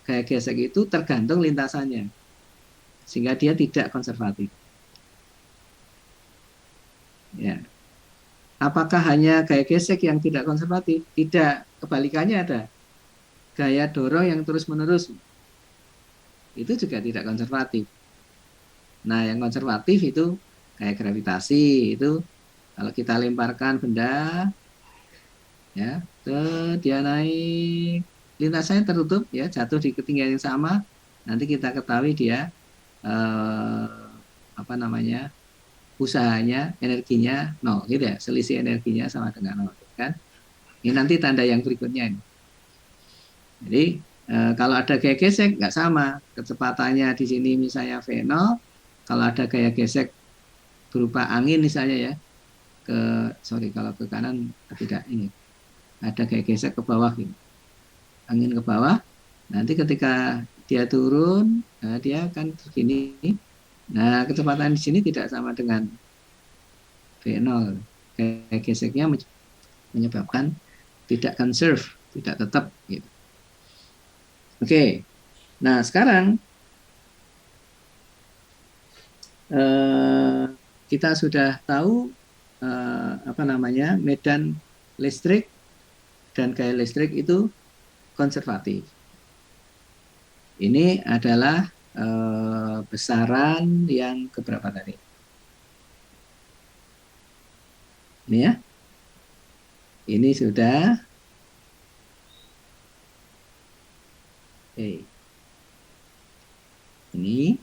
kayak gesek itu tergantung lintasannya, sehingga dia tidak konservatif. Ya, apakah hanya gaya gesek yang tidak konservatif? Tidak, kebalikannya ada. Gaya dorong yang terus-menerus itu juga tidak konservatif. Nah, yang konservatif itu kayak gravitasi itu kalau kita lemparkan benda ya, dia naik lintasannya tertutup ya, jatuh di ketinggian yang sama, nanti kita ketahui dia eh, apa namanya? Usahanya, energinya nol gitu ya, selisih energinya sama dengan nol kan. Ini nanti tanda yang berikutnya ini. Jadi kalau ada gaya gesek nggak sama, kecepatannya di sini misalnya V0, kalau ada gaya gesek berupa angin misalnya ya, kalau ke kanan tidak ini, ada gaya gesek ke bawah gitu. Angin ke bawah, nanti ketika dia turun, dia akan begini. Nah, kecepatan di sini tidak sama dengan V0. Gaya geseknya menyebabkan tidak conserve, tidak tetap gitu. Oke. Nah, sekarang kita sudah tahu apa namanya medan listrik dan gaya listrik itu konservatif. Ini adalah besaran yang keberapa tadi? Ini ya. Ini sudah. Oke. Ini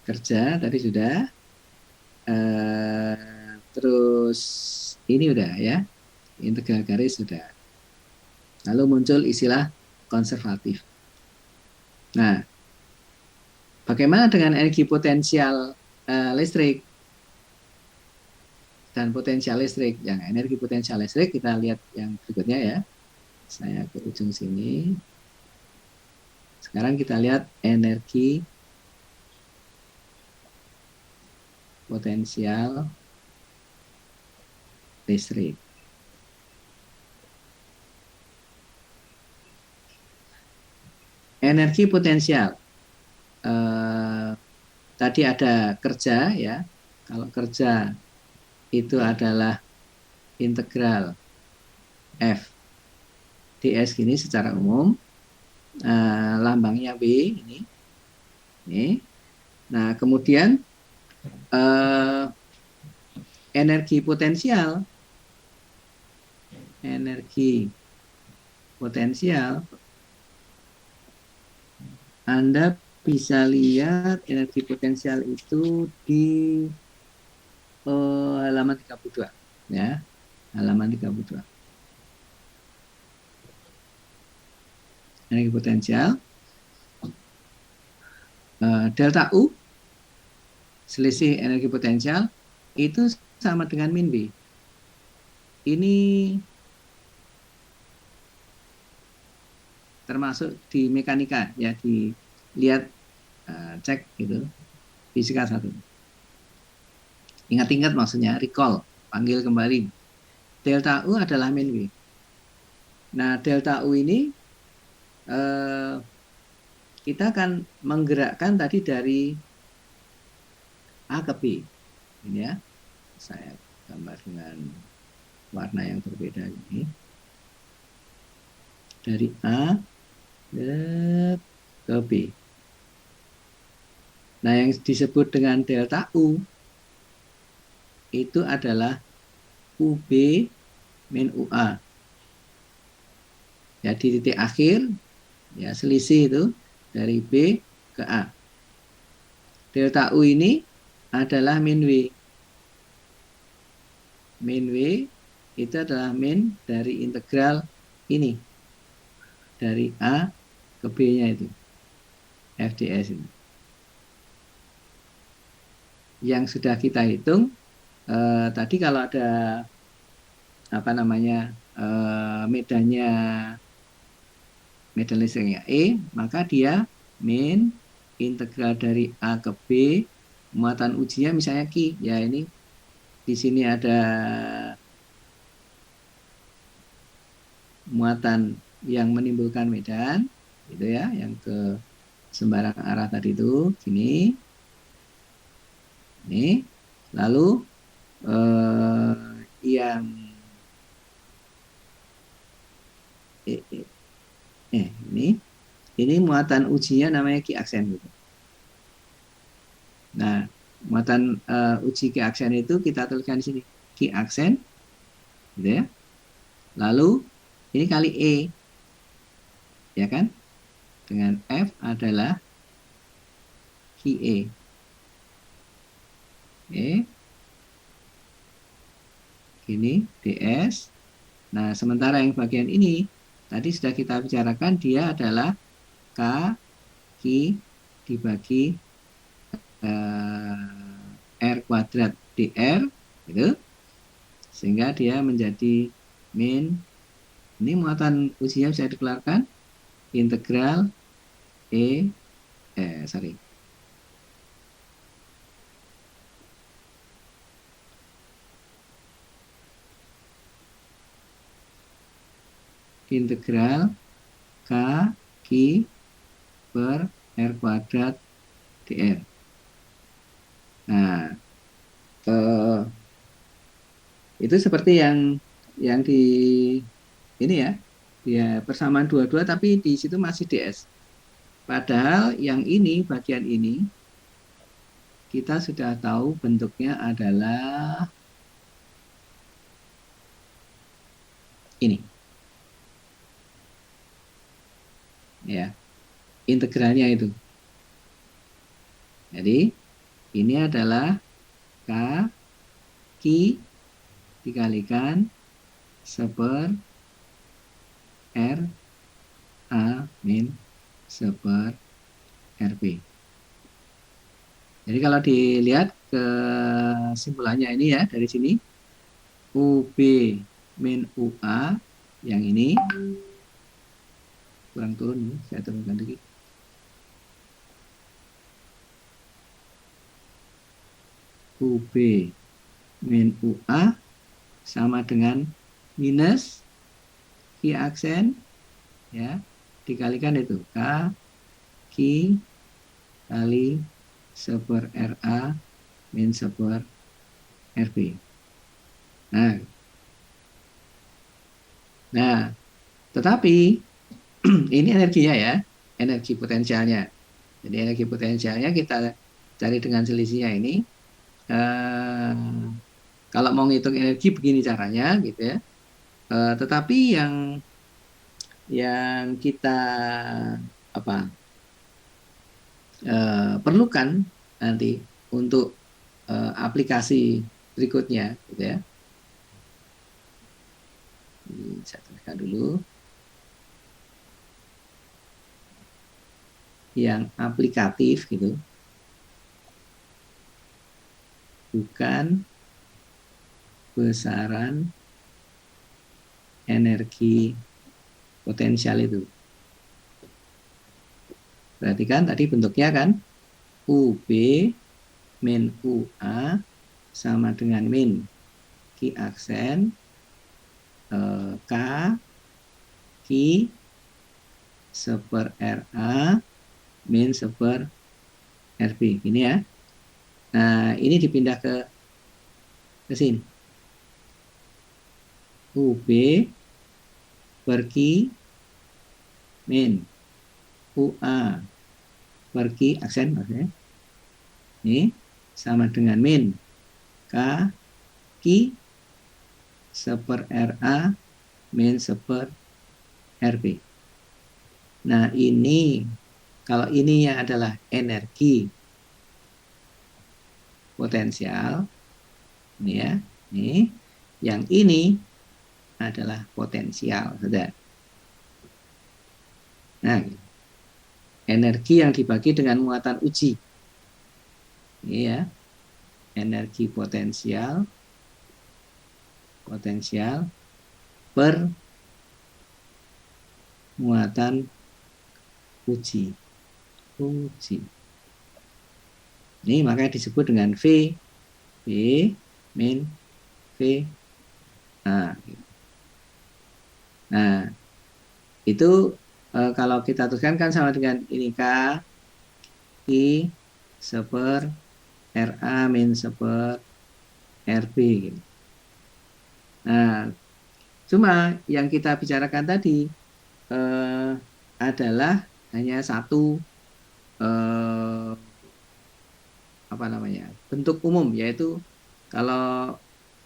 kerja tadi sudah. Terus ini udah ya. Integral garis sudah. Lalu muncul istilah konservatif. Nah, bagaimana dengan energi potensial listrik dan potensial listrik? Yang energi potensial listrik kita lihat yang berikutnya ya. Saya ke ujung sini. Sekarang kita lihat energi potensial listrik. Energi potensial. Tadi ada kerja ya. Kalau kerja itu adalah integral F ds gini secara umum. Lambangnya B ini. Nah, kemudian energi potensial Anda bisa lihat energi potensial itu di halaman 32 ya, halaman 32. Energi potensial delta U selisih energi potensial itu sama dengan min B. Ini termasuk di mekanika ya, dilihat cek gitu fisika 1. Ingat-ingat maksudnya, recall, panggil kembali. Delta U adalah min B. Nah, delta U ini kita akan menggerakkan tadi dari A ke B. Ini ya, saya gambar dengan warna yang berbeda ini. Dari A ke B. Nah, yang disebut dengan delta U itu adalah UB min UA. Jadi titik akhir ya, selisih itu dari B ke A. Delta U ini adalah min W. Min W itu adalah min dari integral ini. Dari A ke B-nya itu. FDS ini. Yang sudah kita hitung tadi kalau ada medan listriknya E, maka dia min integral dari A ke B, muatan ujinya misalnya Q. Ya, ini di sini ada muatan yang menimbulkan medan gitu ya, yang ke sembarang arah tadi itu gini. Ini lalu yang ini muatan ujinya namanya Q aksen gitu. Nah, muatan uji Q aksen itu kita tuliskan di sini Q aksen gitu ya. Lalu ini kali E ya kan, dengan F adalah QE. Gini DS. Nah, sementara yang bagian ini tadi sudah kita bicarakan, dia adalah K Q dibagi R kuadrat DR gitu, sehingga dia menjadi min, ini muatan ujinya bisa dikeluarkan integral integral K Q per R kuadrat DR. Nah, itu seperti yang di ini ya, Ya, persamaan dua-dua tapi di situ masih ds. Padahal yang ini, bagian ini, kita sudah tahu bentuknya adalah ini. Ya, integralnya itu. Jadi, ini adalah K, Ki, dikalikan seper R, A, min, seper RP. Jadi kalau dilihat kesimpulannya ini ya, dari sini, UB min UA, yang ini, kurang turun ini, saya turunkan lagi. UB min UA sama dengan minus Ki aksen, ya, dikalikan itu K, Ki, kali seper RA, min seper RB. Nah, tetapi ini energinya ya, energi potensialnya. Jadi energi potensialnya kita cari dengan selisihnya ini. Eh, Kalau mau ngitung energi begini caranya, gitu ya. Tetapi yang kita apa perlukan nanti untuk aplikasi berikutnya, gitu ya. Ini saya tuliskan dulu. Yang aplikatif gitu, bukan besaran energi potensial itu. Berarti kan tadi bentuknya kan UB min UA sama dengan min Ki aksen K Ki seper RA min seper RB. Ini ya. Nah, ini dipindah ke sini. UB per Ki min UA per Ki aksen maksudnya. Ini sama dengan min K Ki seper RA min seper RB. Nah, ini kalau ini yang adalah energi potensial, ini ya, ini yang ini adalah potensial, sudah. Nah, energi yang dibagi dengan muatan uji, ini ya, energi potensial per muatan uji. Ini makanya disebut dengan V min V. Nah, itu kalau kita tuliskan kan sama dengan ini K I seper RA min seper RB gitu. Nah, cuma yang kita bicarakan tadi adalah hanya satu apa namanya, bentuk umum, yaitu kalau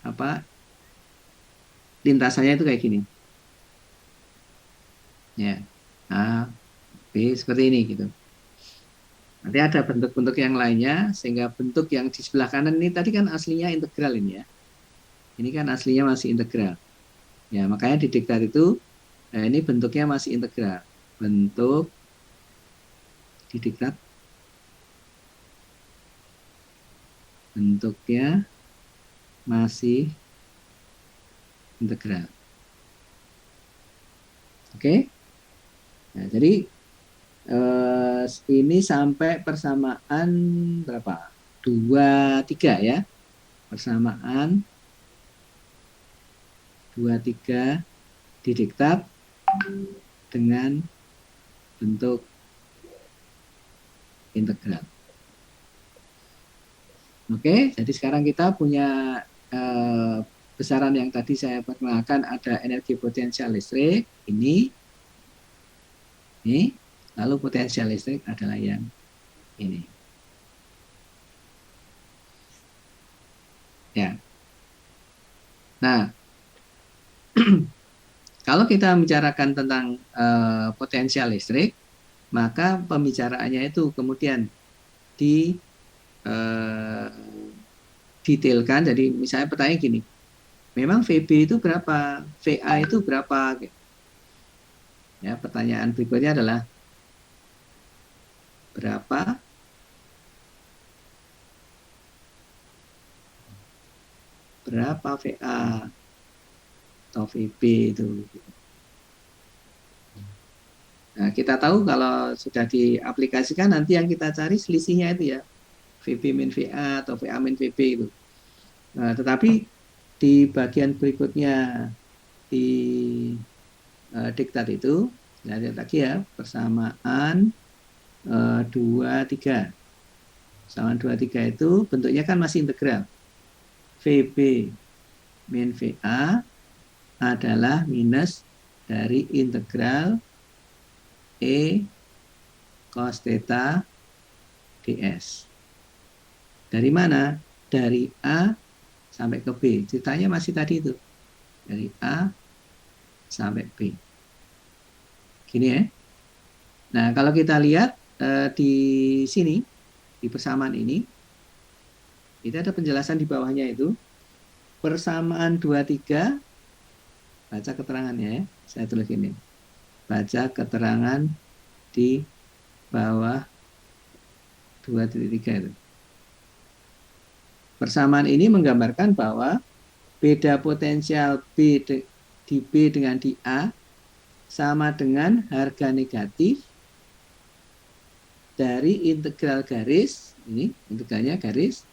apa lintasannya itu kayak gini ya, A B seperti ini gitu. Nanti ada bentuk-bentuk yang lainnya, sehingga bentuk yang di sebelah kanan ini tadi kan aslinya integral ini ya, ini kan aslinya masih integral ya, makanya di diktat itu ini bentuknya masih integral, bentuk di diktat bentuknya masih integral. Oke. Nah, jadi ini sampai persamaan berapa? 2, 3 ya. Persamaan 2, 3 didiktat dengan bentuk integral. Oke, jadi sekarang kita punya besaran yang tadi saya perkenalkan ada energi potensial listrik ini, lalu potensial listrik adalah yang ini. Ya. Nah, kalau kita membicarakan tentang potensial listrik, maka pembicaraannya itu kemudian di detailkan. Jadi misalnya pertanyaan gini, memang VB itu berapa, VA itu berapa? Ya, pertanyaan berikutnya adalah berapa VA atau VB itu. Nah, kita tahu kalau sudah diaplikasikan nanti yang kita cari selisihnya itu ya, VB min VA atau VA min VB itu. Nah, tetapi di bagian berikutnya di diktat itu, lihat lagi ya, persamaan 23. Persamaan 23 itu bentuknya kan masih integral. VB min VA adalah minus dari integral E cos theta ds. Dari mana? Dari A sampai ke B. Ceritanya masih tadi itu. Dari A sampai B. Gini ya. Nah, kalau kita lihat di sini, di persamaan ini, itu ada penjelasan di bawahnya itu. Persamaan 23, baca keterangannya ya. Saya tulis ini. Baca keterangan di bawah 2.3 itu. Persamaan ini menggambarkan bahwa beda potensial B di B dengan di A sama dengan harga negatif dari integral garis, ini integralnya garis,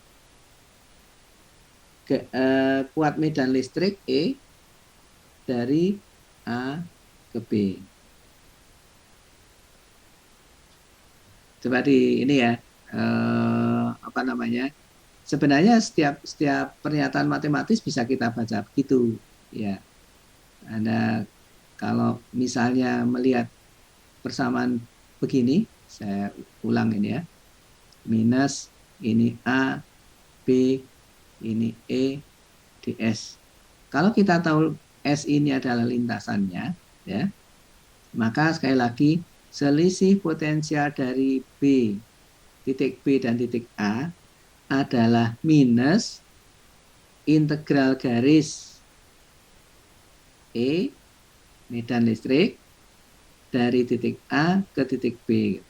kuat medan listrik E dari A ke B. Coba di ini ya, apa namanya? Sebenarnya setiap pernyataan matematis bisa kita baca begitu, ya. Anda kalau misalnya melihat persamaan begini, saya ulang ini ya, minus ini A, B, ini E, ds. Kalau kita tahu S ini adalah lintasannya, ya, maka sekali lagi selisih potensial dari B, titik B dan titik A adalah minus integral garis E, medan listrik, dari titik A ke titik B.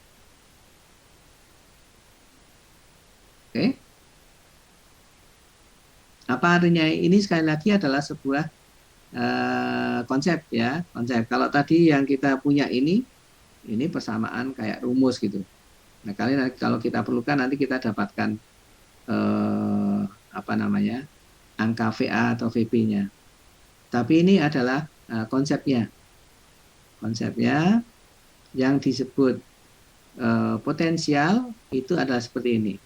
Oke? Apa artinya? Ini sekali lagi adalah sebuah konsep ya, konsep. Kalau tadi yang kita punya ini persamaan kayak rumus gitu. Nah, kalau kita perlukan nanti kita dapatkan apa namanya, angka VA atau VB-nya. Tapi ini adalah konsepnya yang disebut potensial itu adalah seperti ini.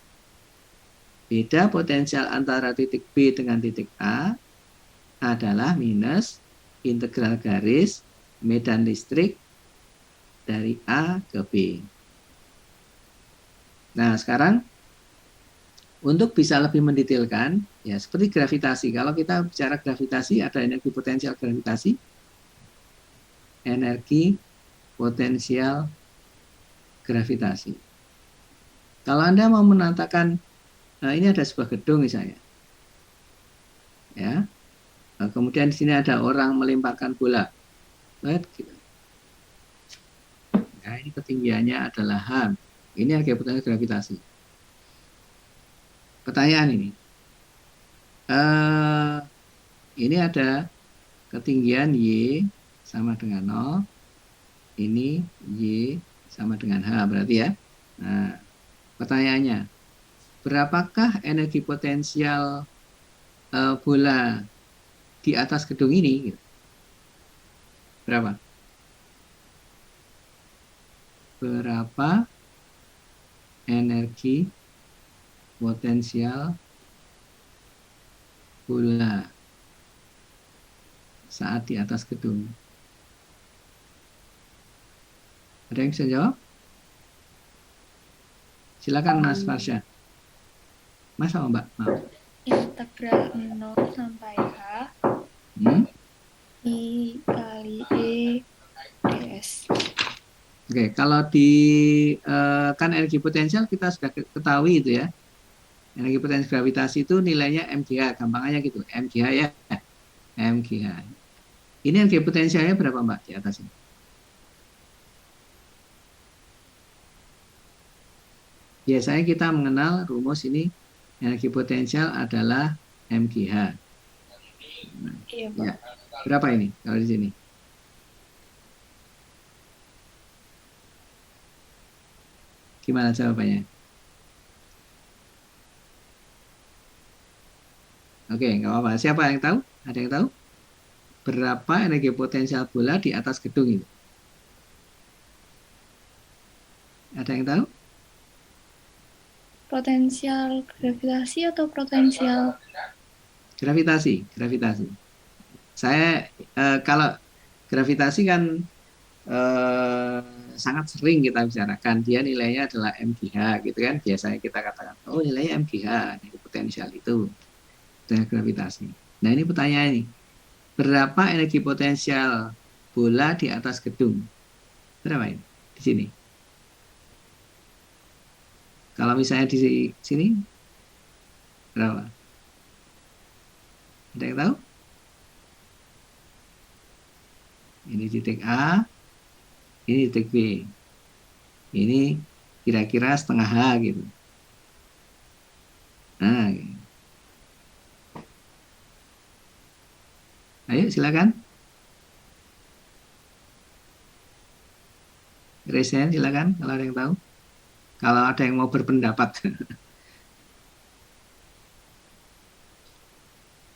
Beda potensial antara titik B dengan titik A adalah minus integral garis medan listrik dari A ke B. Nah, sekarang untuk bisa lebih mendetailkan, ya seperti gravitasi. Kalau kita bicara gravitasi, ada energi potensial gravitasi, energi potensial gravitasi. Kalau Anda mau menandakan, nah ini ada sebuah gedung misalnya, ya. Nah, kemudian di sini ada orang melemparkan bola. Lihat, gitu. Nah, ini ketinggiannya adalah H. Ini energi potensial gravitasi. Pertanyaan ini ada ketinggian Y sama dengan 0, ini Y sama dengan H berarti ya. Nah, pertanyaannya, berapakah energi potensial bola di atas gedung ini? Berapa? Berapa energi potensial bola saat di atas gedung? Ada yang bisa jawab? Silakan Mas Farsya. Mas sama Mbak? Maaf. Integral 0 sampai H Hmm? I kali E ds. Oke, kalau di kan energi potensial kita sudah ketahui itu ya. Energi potensi gravitasi itu nilainya MGH, gampangnya gitu. MGH ya, MGH. Ini energi potensialnya berapa Mbak di atas ini? Biasanya kita mengenal rumus ini, energi potensial adalah MGH. Iya, Pak. Ya, berapa ini kalau di sini? Gimana jawabannya? Oke, nggak apa-apa. Siapa yang tahu? Ada yang tahu? Berapa energi potensial bola di atas gedung itu? Ada yang tahu? Potensial gravitasi atau potensial Gravitasi, gravitasi. Saya kalau gravitasi kan eh, sangat sering kita bicarakan. Dia nilainya adalah MGH, gitu kan? Biasanya kita katakan, oh nilainya MGH, energi potensial itu dengan gravitasi. Nah ini pertanyaan ini, berapa energi potensial bola di atas gedung? Berapa ini? Di sini. Kalau misalnya di sini, berapa? Ada yang tahu? Ini titik A, ini titik B. Ini kira-kira setengah H gitu. Nah, ayo silakan. Resen silakan kalau ada yang tahu. Kalau ada yang mau berpendapat.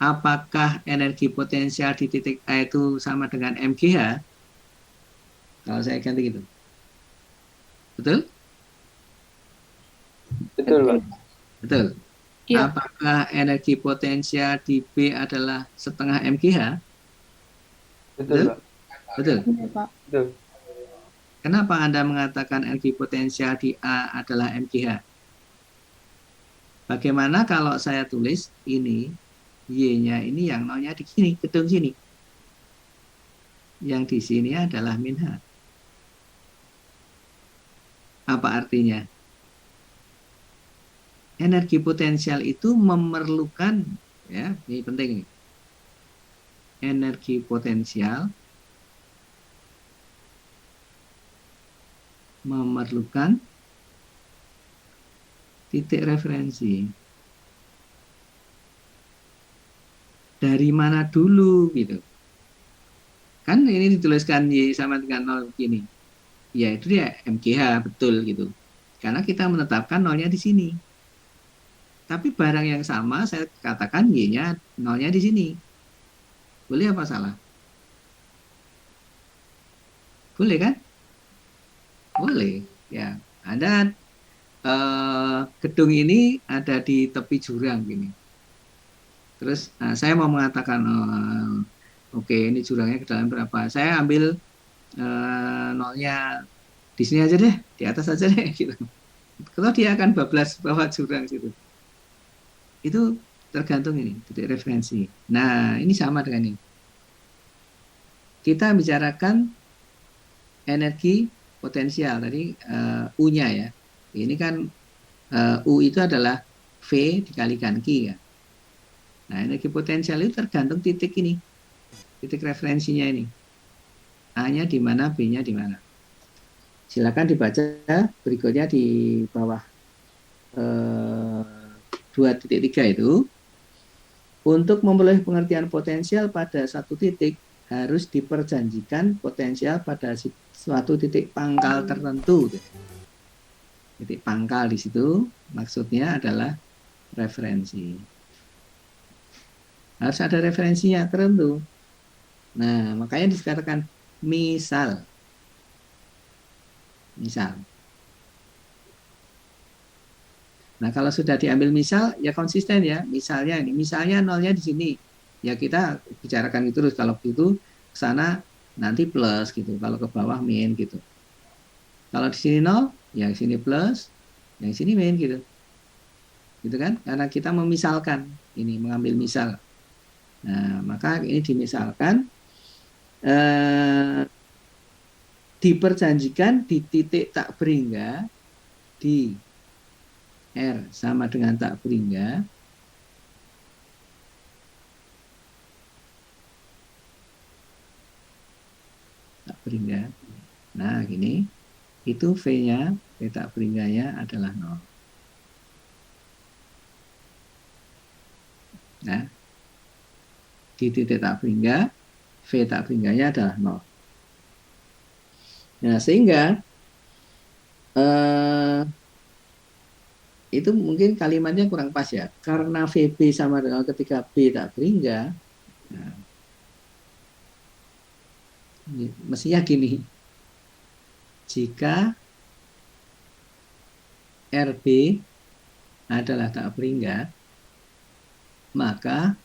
Apakah energi potensial di titik A itu sama dengan MGH? Kalau saya ganti gitu. Betul? Betul, Pak. Betul. Iya. Apakah energi potensial di B adalah setengah MGH? Betul, Pak. Betul. Iya, Pak. Betul. Kenapa Anda mengatakan energi potensial di A adalah MGH? Bagaimana kalau saya tulis ini, Y-nya ini yang nolnya di sini, gedung sini. Yang di sini adalah min H. Apa artinya? Energi potensial itu memerlukan, ya, ini penting nih. Energi potensial memerlukan titik referensi. Dari mana dulu gitu. Kan ini dituliskan Y sama dengan 0 begini. Ya itu dia MGH betul gitu. Karena kita menetapkan nolnya di sini. Tapi barang yang sama saya katakan Y-nya nolnya di sini. Boleh apa salah? Boleh kan? Boleh. Ya, ada gedung ini ada di tepi jurang gini. Terus saya mau mengatakan, oke ini jurangnya kedalaman berapa? Saya ambil nolnya di sini aja deh, di atas aja deh gitu. Kalau dia akan bablas bawah jurang situ. Itu tergantung ini titik referensi. Nah ini sama dengan ini. Kita bicarakan energi potensial tadi U-nya ya. Ini kan U itu adalah V dikalikan Q ya. Nah energi potensial itu tergantung titik ini, titik referensinya ini. A-nya di mana, B-nya di mana. Silakan dibaca berikutnya di bawah 2.3 itu. Untuk memperoleh pengertian potensial pada satu titik harus diperjanjikan potensial pada suatu titik pangkal tertentu. Titik pangkal di situ maksudnya adalah referensi. Harus ada referensinya tertentu. Nah, makanya dikatakan misal. Misal. Nah, kalau sudah diambil misal, ya konsisten ya. Misalnya ini, misalnya nolnya di sini. ya kita bicarakan itu terus. Kalau gitu ke sana nanti plus gitu, kalau ke bawah min gitu. Kalau di sini nol, ya di sini plus, yang sini min gitu. Gitu kan? Karena kita memisalkan, ini mengambil misal. Nah, maka ini dimisalkan eh, diperjanjikan di titik tak berhingga di R sama dengan tak berhingga, tak berhingga. Nah, gini, itu V-nya, V tak berhingganya adalah nol. Nah, di titik tak berhingga, V tak berhingganya adalah nol. Nah, sehingga eh, itu mungkin kalimatnya kurang pas ya. Karena VB sama dengan ketika B tak berhingga, nah, mestinya gini, jika RB adalah tak berhingga, maka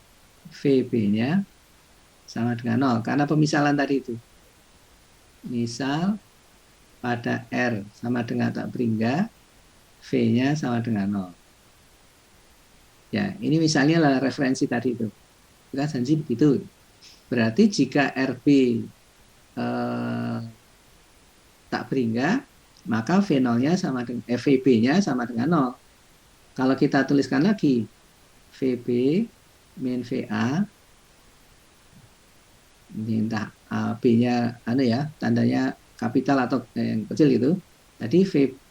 VB-nya sama dengan nol. Karena pemisalan tadi itu. Misal pada R sama dengan tak berhingga, V-nya sama dengan nol. Ya, ini misalnya lah referensi tadi itu. Kita janji begitu. Berarti jika RB tak berhingga, maka V0-nya sama dengan VB-nya sama dengan nol. Kalau kita tuliskan lagi VB min VA, ini entah B-nya ya, tandanya kapital atau yang kecil gitu. Tadi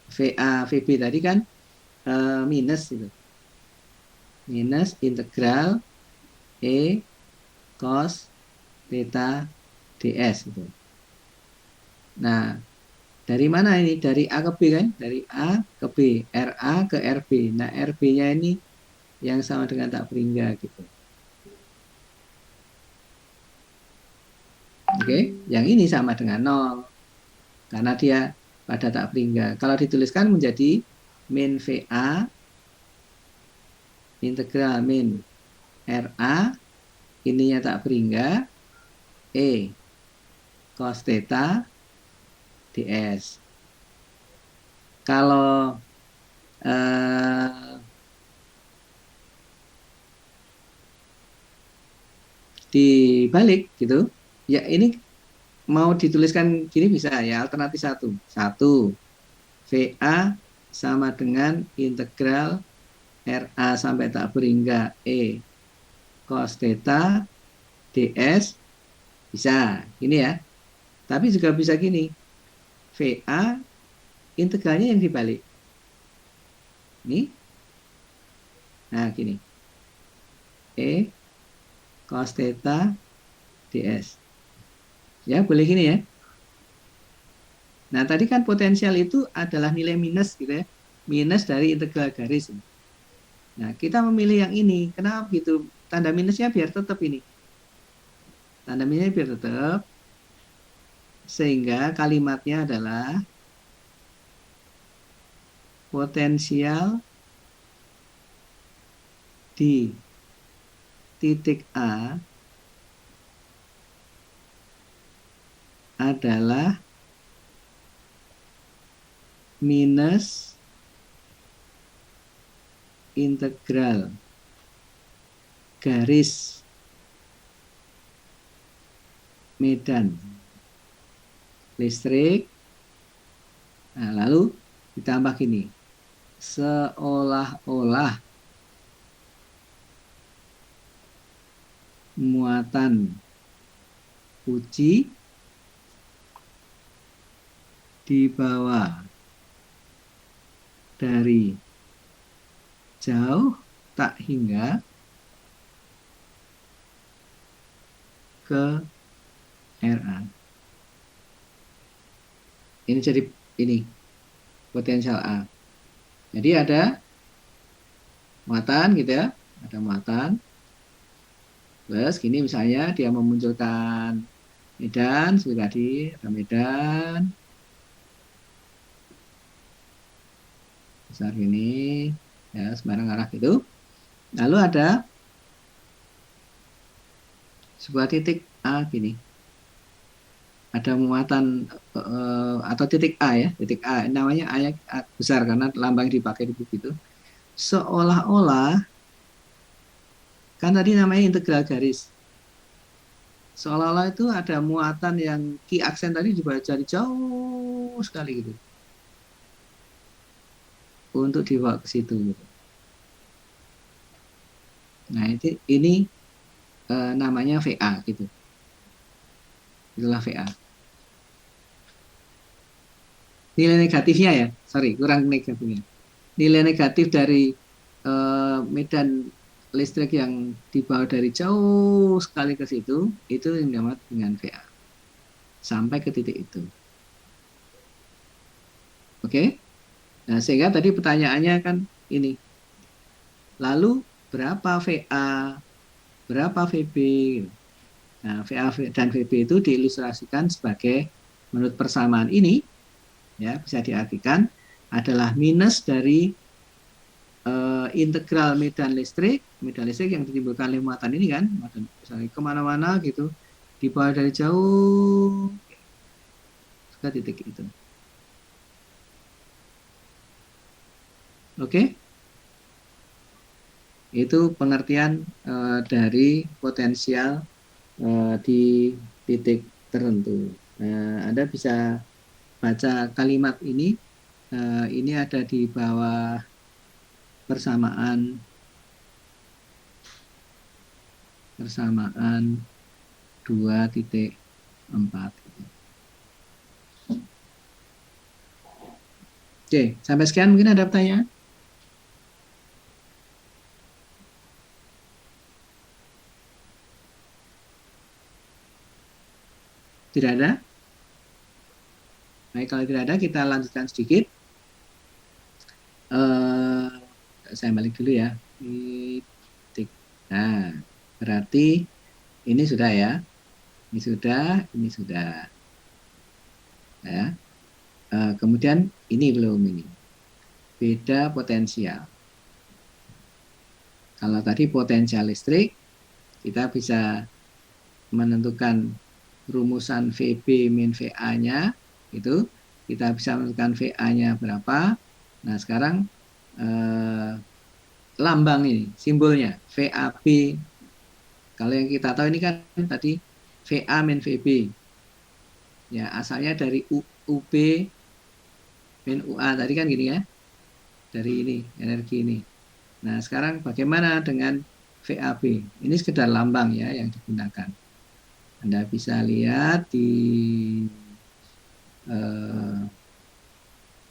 VA VB tadi kan minus itu. Minus integral E cos theta ds itu. Nah, dari mana ini? Dari A ke B kan? Dari A ke B, RA ke RB. Nah, RB-nya ini yang sama dengan tak berhingga gitu. Oke, yang ini sama dengan nol karena dia pada tak berhingga. Kalau dituliskan menjadi min VA integral min RA, ininya tak berhingga, E cos theta ds. Kalau dibalik gitu, ya ini mau dituliskan gini bisa ya, alternatif satu. Satu, VA sama dengan integral RA sampai tak berhingga E cos theta ds, bisa gini ya. Tapi juga bisa gini, VA integralnya yang dibalik. Ini, nah gini, E cos theta ds. Ya, boleh gini ya. Nah, tadi kan potensial itu adalah nilai minus gitu ya. Minus dari integral garis. Nah, kita memilih yang ini. Kenapa gitu? Tanda minusnya biar tetap ini. Tanda minusnya biar tetap. Sehingga kalimatnya adalah potensial di titik A adalah minus integral garis medan listrik. Nah, lalu ditambah gini, seolah-olah muatan uji dibawa dari jauh tak hingga ke RA. Ini jadi ini potensial A. Jadi ada muatan gitu ya, ada muatan. Plus gini misalnya dia memunculkan medan seperti tadi, ada medan besar gini ya, sembarang arah gitu. Lalu ada sebuah titik A gini, ada muatan atau titik A ya, titik A namanya A, A besar karena lambang dipakai di buku itu. Seolah-olah kan tadi namanya integral garis. Seolah-olah itu ada muatan yang ki aksen tadi dibaca dari jauh sekali gitu untuk dibawa ke situ gitu. Nah, ini namanya VA gitu. Itulah VA. Nilai negatifnya ya, sorry, kurang negatifnya. Nilai negatif dari medan listrik yang dibawa dari jauh sekali ke situ, itu yang disebut dengan VA. Sampai ke titik itu. Oke? Nah, sehingga tadi pertanyaannya kan ini. Lalu berapa VA, berapa VB? Nah, VA dan VB itu diilustrasikan sebagai menurut persamaan ini, ya bisa diartikan adalah minus dari integral medan listrik yang ditimbulkan oleh muatan ini kan, misalnya kemana-mana gitu, dibawa dari jauh ke titik itu. Oke? Itu pengertian dari potensial di titik tertentu. Anda bisa baca kalimat ini ada di bawah persamaan 2.4. Oke, sampai sekian mungkin ada pertanyaan? Tidak ada? Baik, kalau tidak ada kita lanjutkan sedikit. Saya balik dulu ya. Nah, berarti ini sudah ya. Ini sudah. Ya. Kemudian ini belum ini. Beda potensial. Kalau tadi potensial listrik, kita bisa menentukan rumusan VB min VA-nya, itu kita bisa menentukan VA-nya berapa. Nah, sekarang lambang ini, simbolnya VAB. Kalau yang kita tahu ini kan tadi VA min VB. Ya, asalnya dari UB min UA tadi kan gini ya. Dari ini, energi ini. Nah, sekarang bagaimana dengan VAB? Ini sekedar lambang ya yang digunakan. Anda bisa lihat di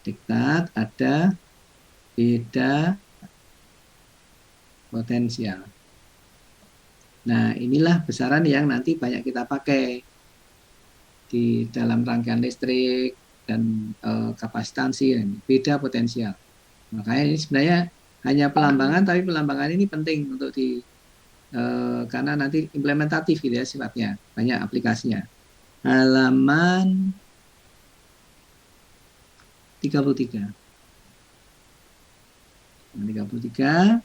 diktat ada beda potensial. Nah, inilah besaran yang nanti banyak kita pakai di dalam rangkaian listrik dan kapasitansi, beda potensial. Makanya ini sebenarnya hanya pelambangan, tapi pelambangan ini penting untuk karena nanti implementatif gitu ya sifatnya, banyak aplikasinya. Halaman 33. 33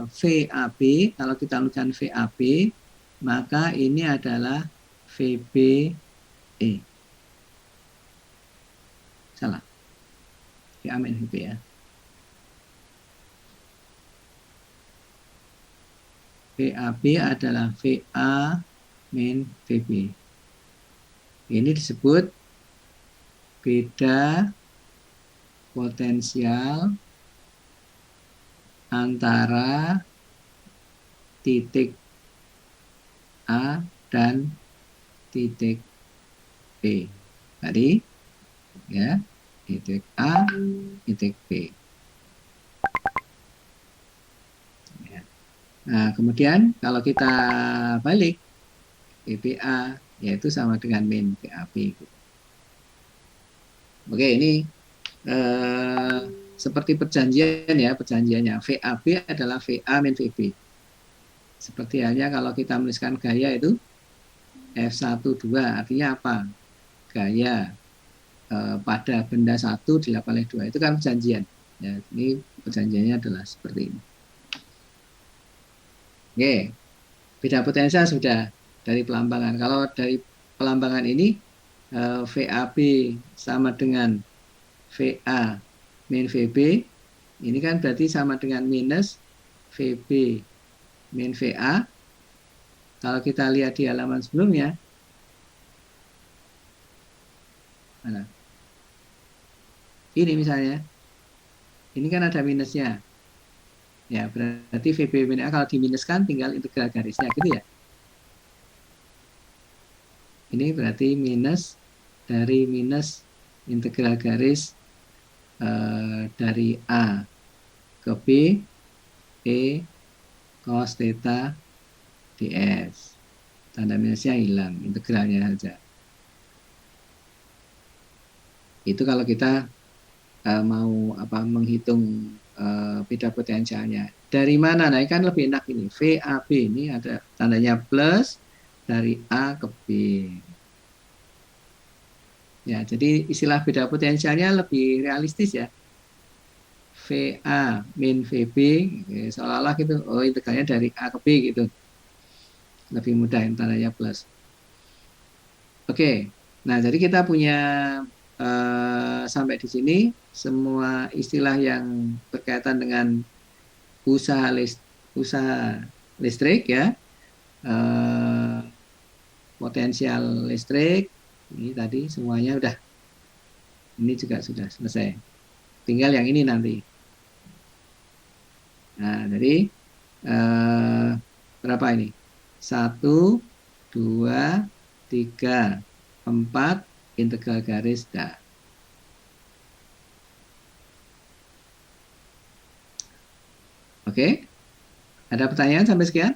VAB, kalau kita lakukan VAB, maka ini adalah VBE. Salah. VA min VB ya. VAB adalah VA min VB. Ini disebut beda potensial antara titik A dan titik B. Tadi ya, titik A, titik B. Ya. Nah, kemudian kalau kita balik VBA yaitu sama dengan min VAB. Oke, ini seperti perjanjian ya, perjanjiannya VAB adalah VA min VB. Seperti halnya kalau kita menuliskan gaya itu F12 artinya apa? Gaya pada benda 1 dilakukan oleh 2 itu kan perjanjian. Ya, ini perjanjiannya adalah seperti ini. Oke. Beda potensial sudah dari pelambangan. Kalau dari pelambangan ini VAB sama dengan VA min VB, ini kan berarti sama dengan minus VB min VA. Kalau kita lihat di halaman sebelumnya, mana? Ini misalnya, ini kan ada minusnya. Ya, berarti VB min A kalau diminuskan tinggal integral garisnya gitu ya. Ini berarti minus dari minus integral garis dari A ke B, E cos theta ds. Tanda minusnya hilang, integralnya saja. Itu kalau kita mau menghitung beda potensialnya. Dari mana? Nah, ini kan lebih enak ini. VAB ini ada tandanya plus dari A ke B. Ya, jadi istilah beda potensialnya lebih realistis ya. VA min VB, seolah-olah gitu, oh integralnya dari A ke B gitu. Lebih mudah yang tandanya plus. Oke, nah jadi kita punya sampai di sini semua istilah yang berkaitan dengan usaha listrik ya, potensial listrik ini tadi semuanya udah, ini juga sudah selesai. Tinggal yang ini nanti. Nah, jadi berapa ini? 1, 2, 3, 4 integral garis dah. Oke, ada pertanyaan sampai sekian?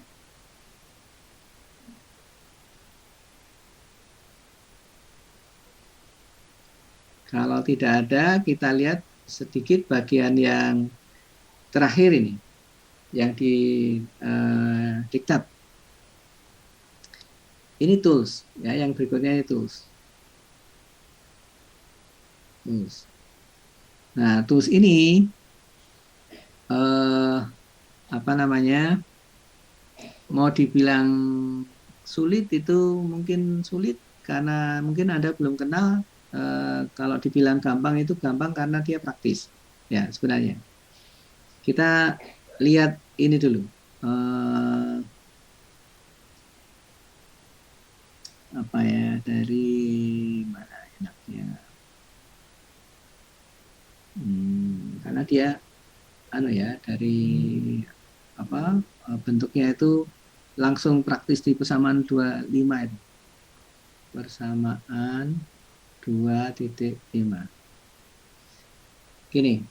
Kalau tidak ada, kita lihat sedikit bagian yang terakhir ini, yang di diktat. Ini tools, ya, yang berikutnya ini tools. Nah, tools ini apa namanya? Mau dibilang sulit itu mungkin sulit karena mungkin Anda belum kenal. Kalau dibilang gampang itu gampang karena dia praktis. Ya, sebenarnya. Kita lihat ini dulu. Apa ya, dari mana enaknya? Karena dia dari apa bentuknya itu langsung praktis di persamaan 25 itu. Persamaan 2.5. Gini.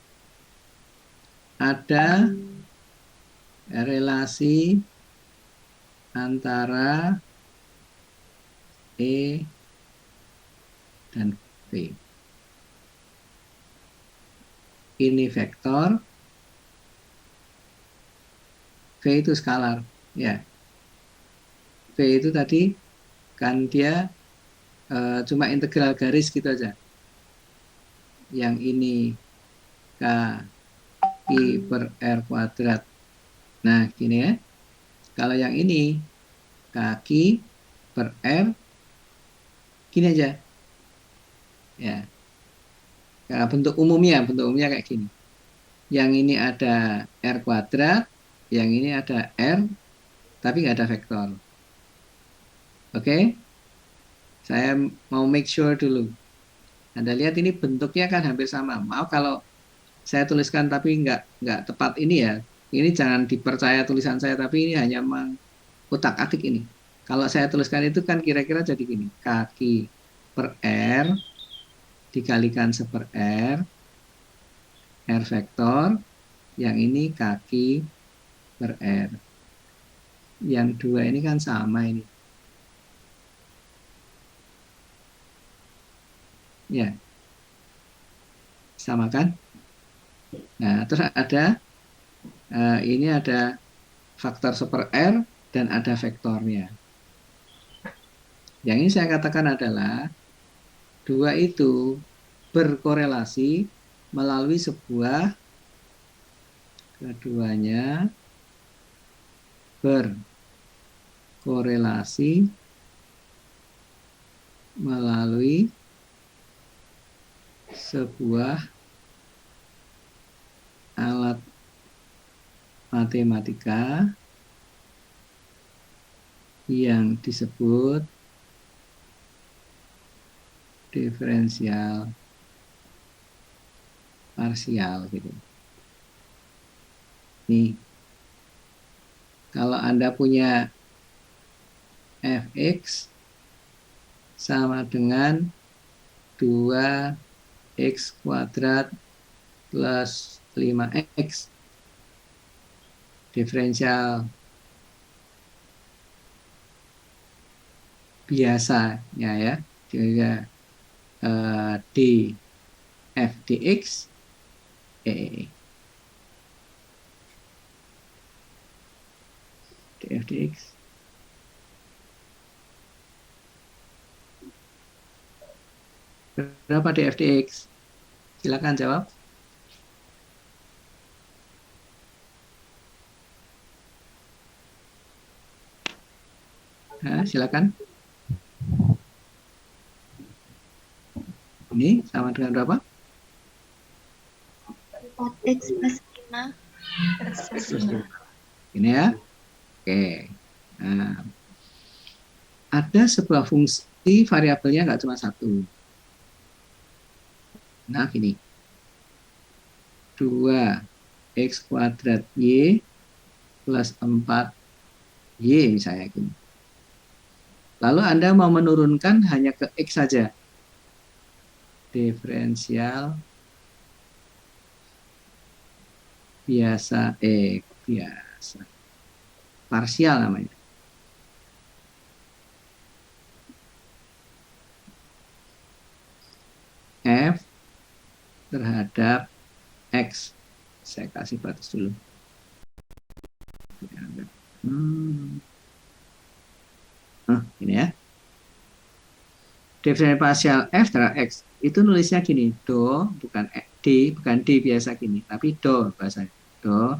Ada relasi antara E dan V. Ini vektor, V itu skalar, ya. V itu tadi kan dia cuma integral garis gitu aja. Yang ini K I per R kuadrat. Nah, gini ya. Kalau yang ini kaki per R, gini aja. Ya. Nah, bentuk umumnya kayak gini. Yang ini ada R kuadrat, yang ini ada R, tapi nggak ada vektor. Oke? Saya mau make sure dulu. Anda lihat ini bentuknya kan hampir sama. Maaf kalau saya tuliskan tapi nggak tepat ini ya. Ini jangan dipercaya tulisan saya, tapi ini hanya mengutak-atik ini. Kalau saya tuliskan itu kan kira-kira jadi gini. Kaki per R dikalikan seper R vektor, yang ini kaki per R. Yang dua ini kan sama ini. Ya, sama kan? Nah, terus ada ini ada faktor seper R dan ada vektornya. Yang ini saya katakan adalah dua itu berkorelasi melalui sebuah, keduanya korelasi melalui sebuah alat matematika yang disebut diferensial parsial gitu. Nih, kalau Anda punya fx sama dengan 2x kuadrat plus 5x, diferensial biasanya ya, juga d f dx df dx berapa df dx? Silakan jawab. Nah, silakan. Ini sama dengan berapa? 4x plus 5. Ini ya. Oke. Nah, ada sebuah fungsi variabelnya nggak cuma satu. Nah, gini. 2x kuadrat y plus 4y misalnya gini. Lalu Anda mau menurunkan hanya ke x saja. Diferensial biasa parsial namanya. F terhadap X. Saya kasih batas dulu. Ini ya. Diferensial parsial F terhadap X. Itu nulisnya gini. Do, bukan D, bukan D biasa gini. Tapi do bahasanya. Do,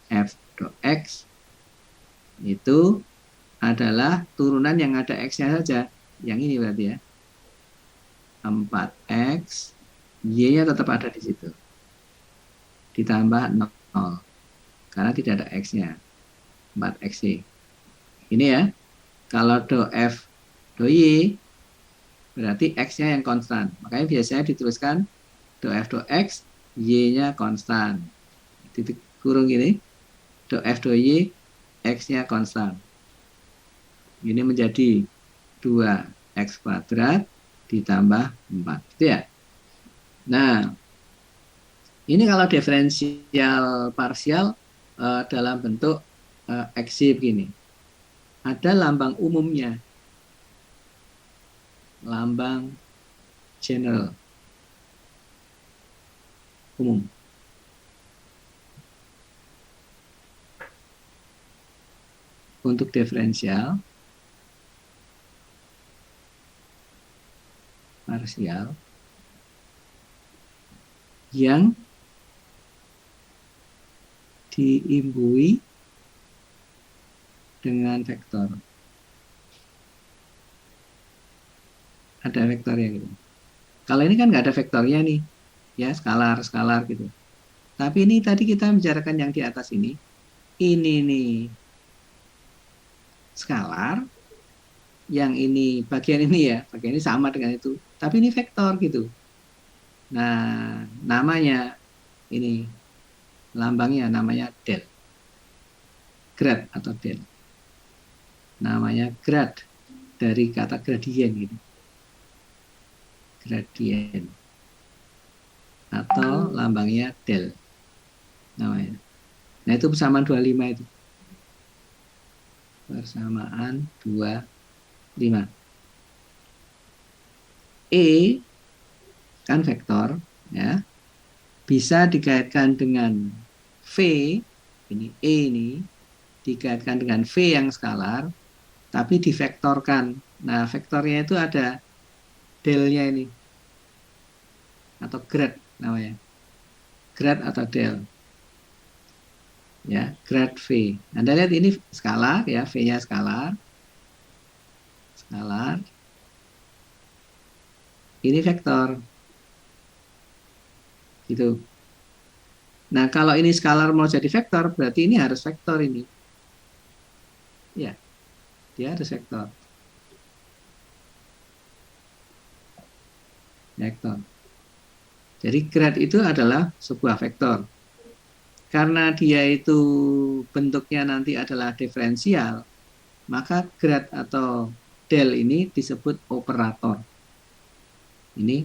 F, do X. Itu adalah turunan yang ada X-nya saja. Yang ini berarti ya. 4X, Y-nya tetap ada di situ. Ditambah 0. Karena tidak ada X-nya. 4XY. Ini ya. Kalau do F, do Y, berarti X-nya yang konstan. Makanya biasanya dituliskan do F, do X, Y-nya konstan. Titik kurung gini. Do F, do Y, X-nya konstan. Ini menjadi 2X kuadrat ditambah 4. Gitu ya. Nah, ini kalau diferensial parsial dalam bentuk XY begini. Ada lambang umumnya. Lambang general. Umum. Untuk diferensial parsial yang diimbui dengan vektor. Ada vektornya gitu. Kalau ini kan nggak ada vektornya nih, ya skalar gitu. Tapi ini tadi kita bicarakan yang di atas ini nih skalar, yang ini bagian ini ya, bagian ini sama dengan itu, tapi ini vektor gitu. Nah, namanya ini lambangnya namanya del, grad atau del. Namanya grad dari kata gradien gitu. Gradien atau lambangnya del namanya. Nah, itu persamaan 25 itu. Persamaan 25. E kan vektor ya. Bisa dikaitkan dengan V, ini E ini dikaitkan dengan V yang skalar, tapi divektorkan. Nah, vektornya itu ada delnya ini, atau grad namanya. Grad atau del. Ya, grad V. Anda lihat ini skalar ya, V-nya skalar. Skalar. Ini vektor. Gitu. Nah, kalau ini skalar mau jadi vektor, berarti ini harus vektor ini. Ya, dia harus vektor. Vektor. Jadi grad itu adalah sebuah vektor. Karena dia itu bentuknya nanti adalah diferensial, maka grad atau del ini disebut operator. Ini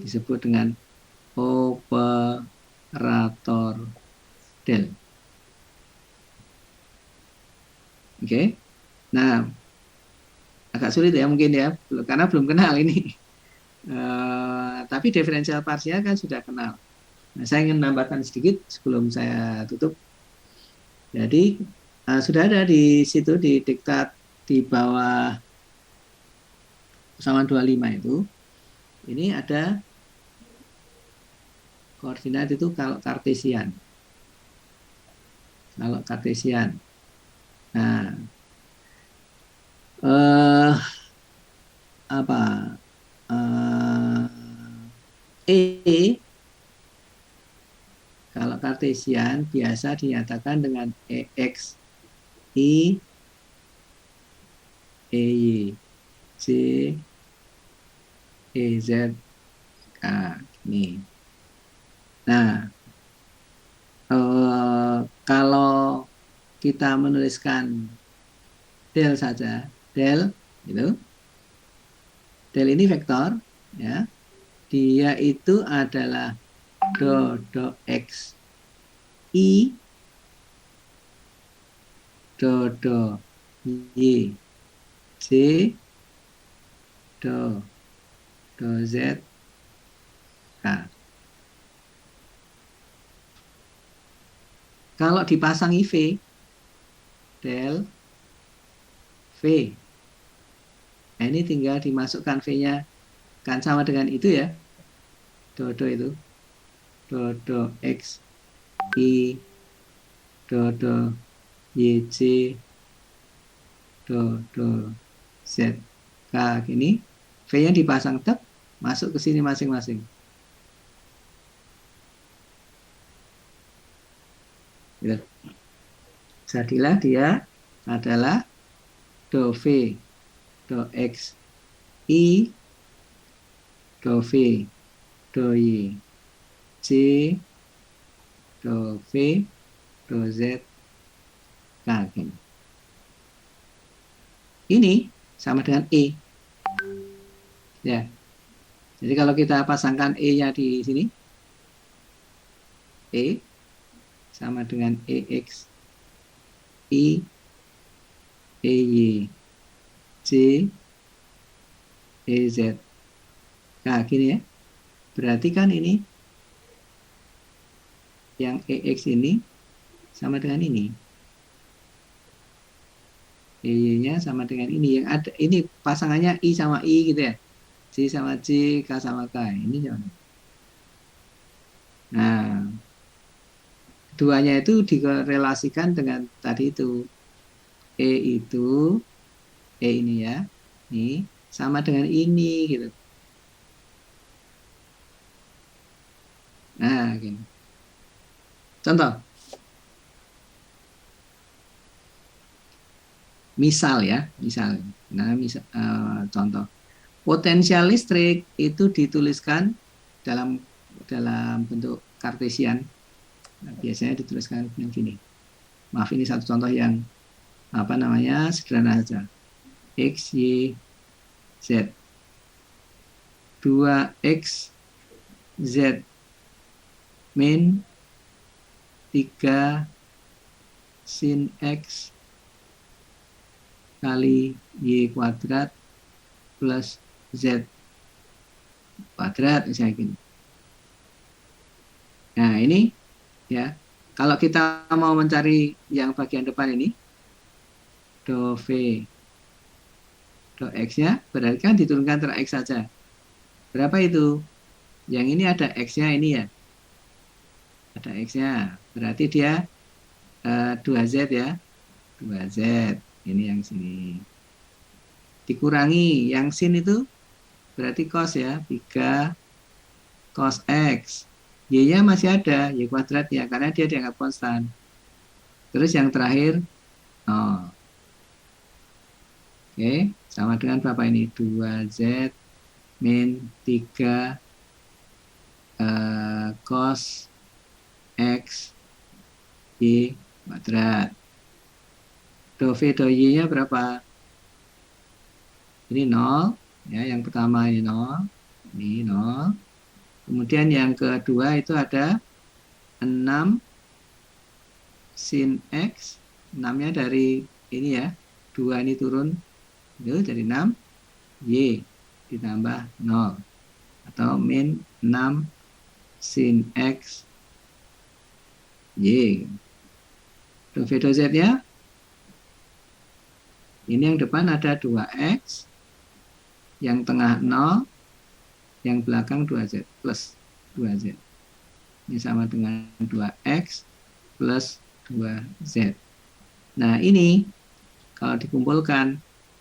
disebut dengan operator del. Oke. Nah, agak sulit ya mungkin ya, karena belum kenal ini. Tapi diferensial parsial kan sudah kenal. Nah, saya ingin menambahkan sedikit sebelum saya tutup. Jadi sudah ada di situ di diktat di bawah persamaan 25 itu. Ini ada koordinat itu kalau kartesian. Kalau kartesian. Nah, apa? Kalau kartesian biasa dinyatakan dengan EX, I, EY, J, EZ, K. Ini. Nah, kalau kita menuliskan del saja, del itu, del ini vektor, ya, dia itu adalah do x i do y j do z k. Kalau dipasangi v, del v, nah ini tinggal dimasukkan v-nya kan sama dengan itu ya, do itu do x i do y j do z k. Gini v-nya dipasang tek masuk ke sini masing-masing. Ya. Jadilah dia adalah do v do x i do v do y j do v do z k. Ini sama dengan e. Ya. Jadi kalau kita pasangkan e-nya di sini, e sama dengan ex i ey j ez. Nah, gini ya. Berarti kan ini yang ex ini sama dengan ini. Y-nya sama dengan ini. Yang ada ini pasangannya i sama i gitu ya. J sama J, K sama K. Ini jangan. Nah, keduanya itu direlasikan dengan tadi itu. E itu, E ini ya. Ini sama dengan ini gitu. Nah, gini. Contoh. Misal ya, misal. Nah, contoh. Potensial listrik itu dituliskan dalam bentuk kartesian. Nah, biasanya dituliskan yang gini. Maaf, ini satu contoh yang sederhana saja. X, Y, Z. 2X, Z, min 3 sin X kali Y kuadrat plus Z kuadrat misalnya gini. Nah ini ya, kalau kita mau mencari yang bagian depan ini, do V do X-nya berarti kan diturunkan ter X saja. Berapa itu? Yang ini ada X-nya ini ya. Ada X-nya. Berarti dia 2Z ya. 2Z. Ini yang sini. dikurangi yang sin itu berarti cos ya, 3 cos X. Y-nya masih ada, Y kuadrat ya, karena dia dianggap konstan. Terus yang terakhir, 0. Oke, sama dengan berapa ini? 2Z min 3 cos X Y kuadrat. Do V do Y-nya berapa? Ini 0, ya, yang pertama ini 0, ini 0. Kemudian yang kedua itu ada 6 sin X, 6-nya dari ini ya, 2 ini turun, itu dari 6, Y ditambah 0. Atau min 6 sin X, Y. Do V do Z-nya, ini yang depan ada 2X, yang tengah 0, yang belakang 2Z plus 2Z. Ini sama dengan 2X plus 2Z. Nah, ini kalau dikumpulkan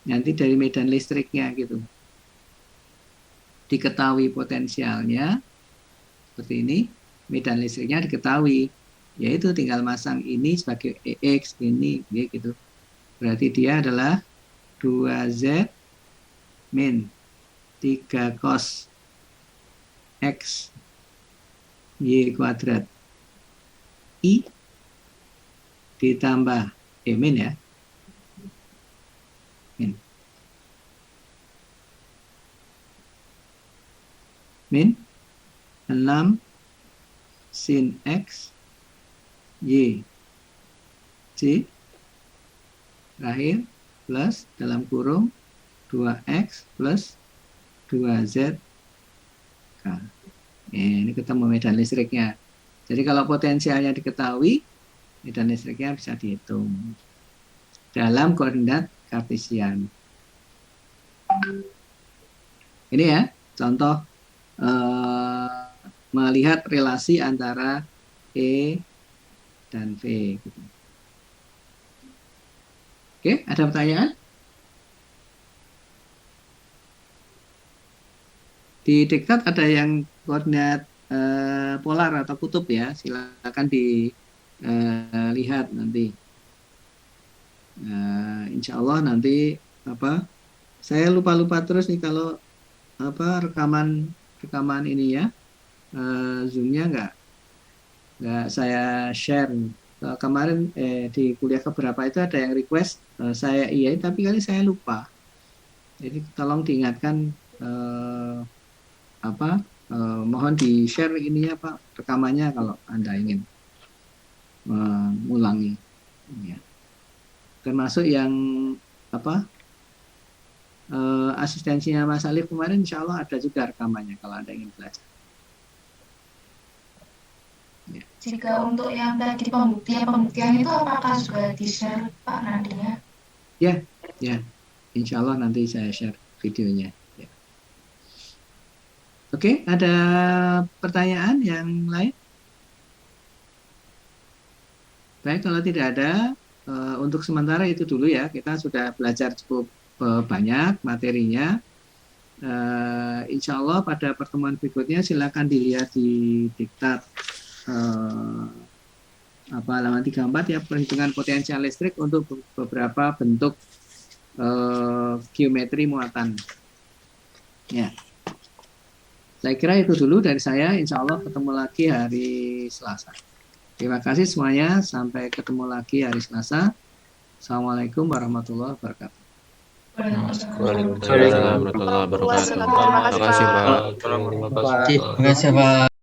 nanti dari medan listriknya gitu. Diketahui potensialnya seperti ini, medan listriknya diketahui, yaitu tinggal masang ini sebagai EX, ini gitu. Berarti dia adalah 2Z min 3 cos X Y kuadrat I ditambah min ya, min 6 sin X Y C terakhir plus dalam kurung 2X plus 2Z K. Ini ketemu medan listriknya. Jadi kalau potensialnya diketahui, medan listriknya bisa dihitung dalam koordinat kartesian. Ini ya contoh melihat relasi antara E dan V. Oke, ada pertanyaan? Di diktat ada yang koordinat polar atau kutub ya, silakan dilihat nanti. Insya Allah nanti saya lupa terus nih kalau rekaman ini ya, zoomnya nggak saya share. Kemarin di kuliah keberapa itu ada yang request saya iya, tapi kali saya lupa. Jadi tolong diingatkan. Mohon di share ininya Pak, rekamannya kalau Anda ingin mengulangi ya. Termasuk yang asistensinya Mas Alif kemarin, insya Allah ada juga rekamannya kalau Anda ingin belajar ya. Jika untuk yang tadi pembuktian itu apakah sudah di-share Pak nantinya? Ya, insya Allah nanti saya share videonya. Oke, ada pertanyaan yang lain? Baik, kalau tidak ada, untuk sementara itu dulu ya. Kita sudah belajar cukup banyak materinya. Insya Allah pada pertemuan berikutnya silakan dilihat di diktat halaman 34 ya, perhitungan potensial listrik untuk beberapa bentuk geometri muatan. Ya. Saya kira itu dulu dari saya. Insya Allah ketemu lagi hari Selasa. Terima kasih semuanya. Sampai ketemu lagi hari Selasa. Assalamualaikum warahmatullahi wabarakatuh. Waalaikumsalam warahmatullahi wabarakatuh. Terima kasih Pak. Terima kasih Pak.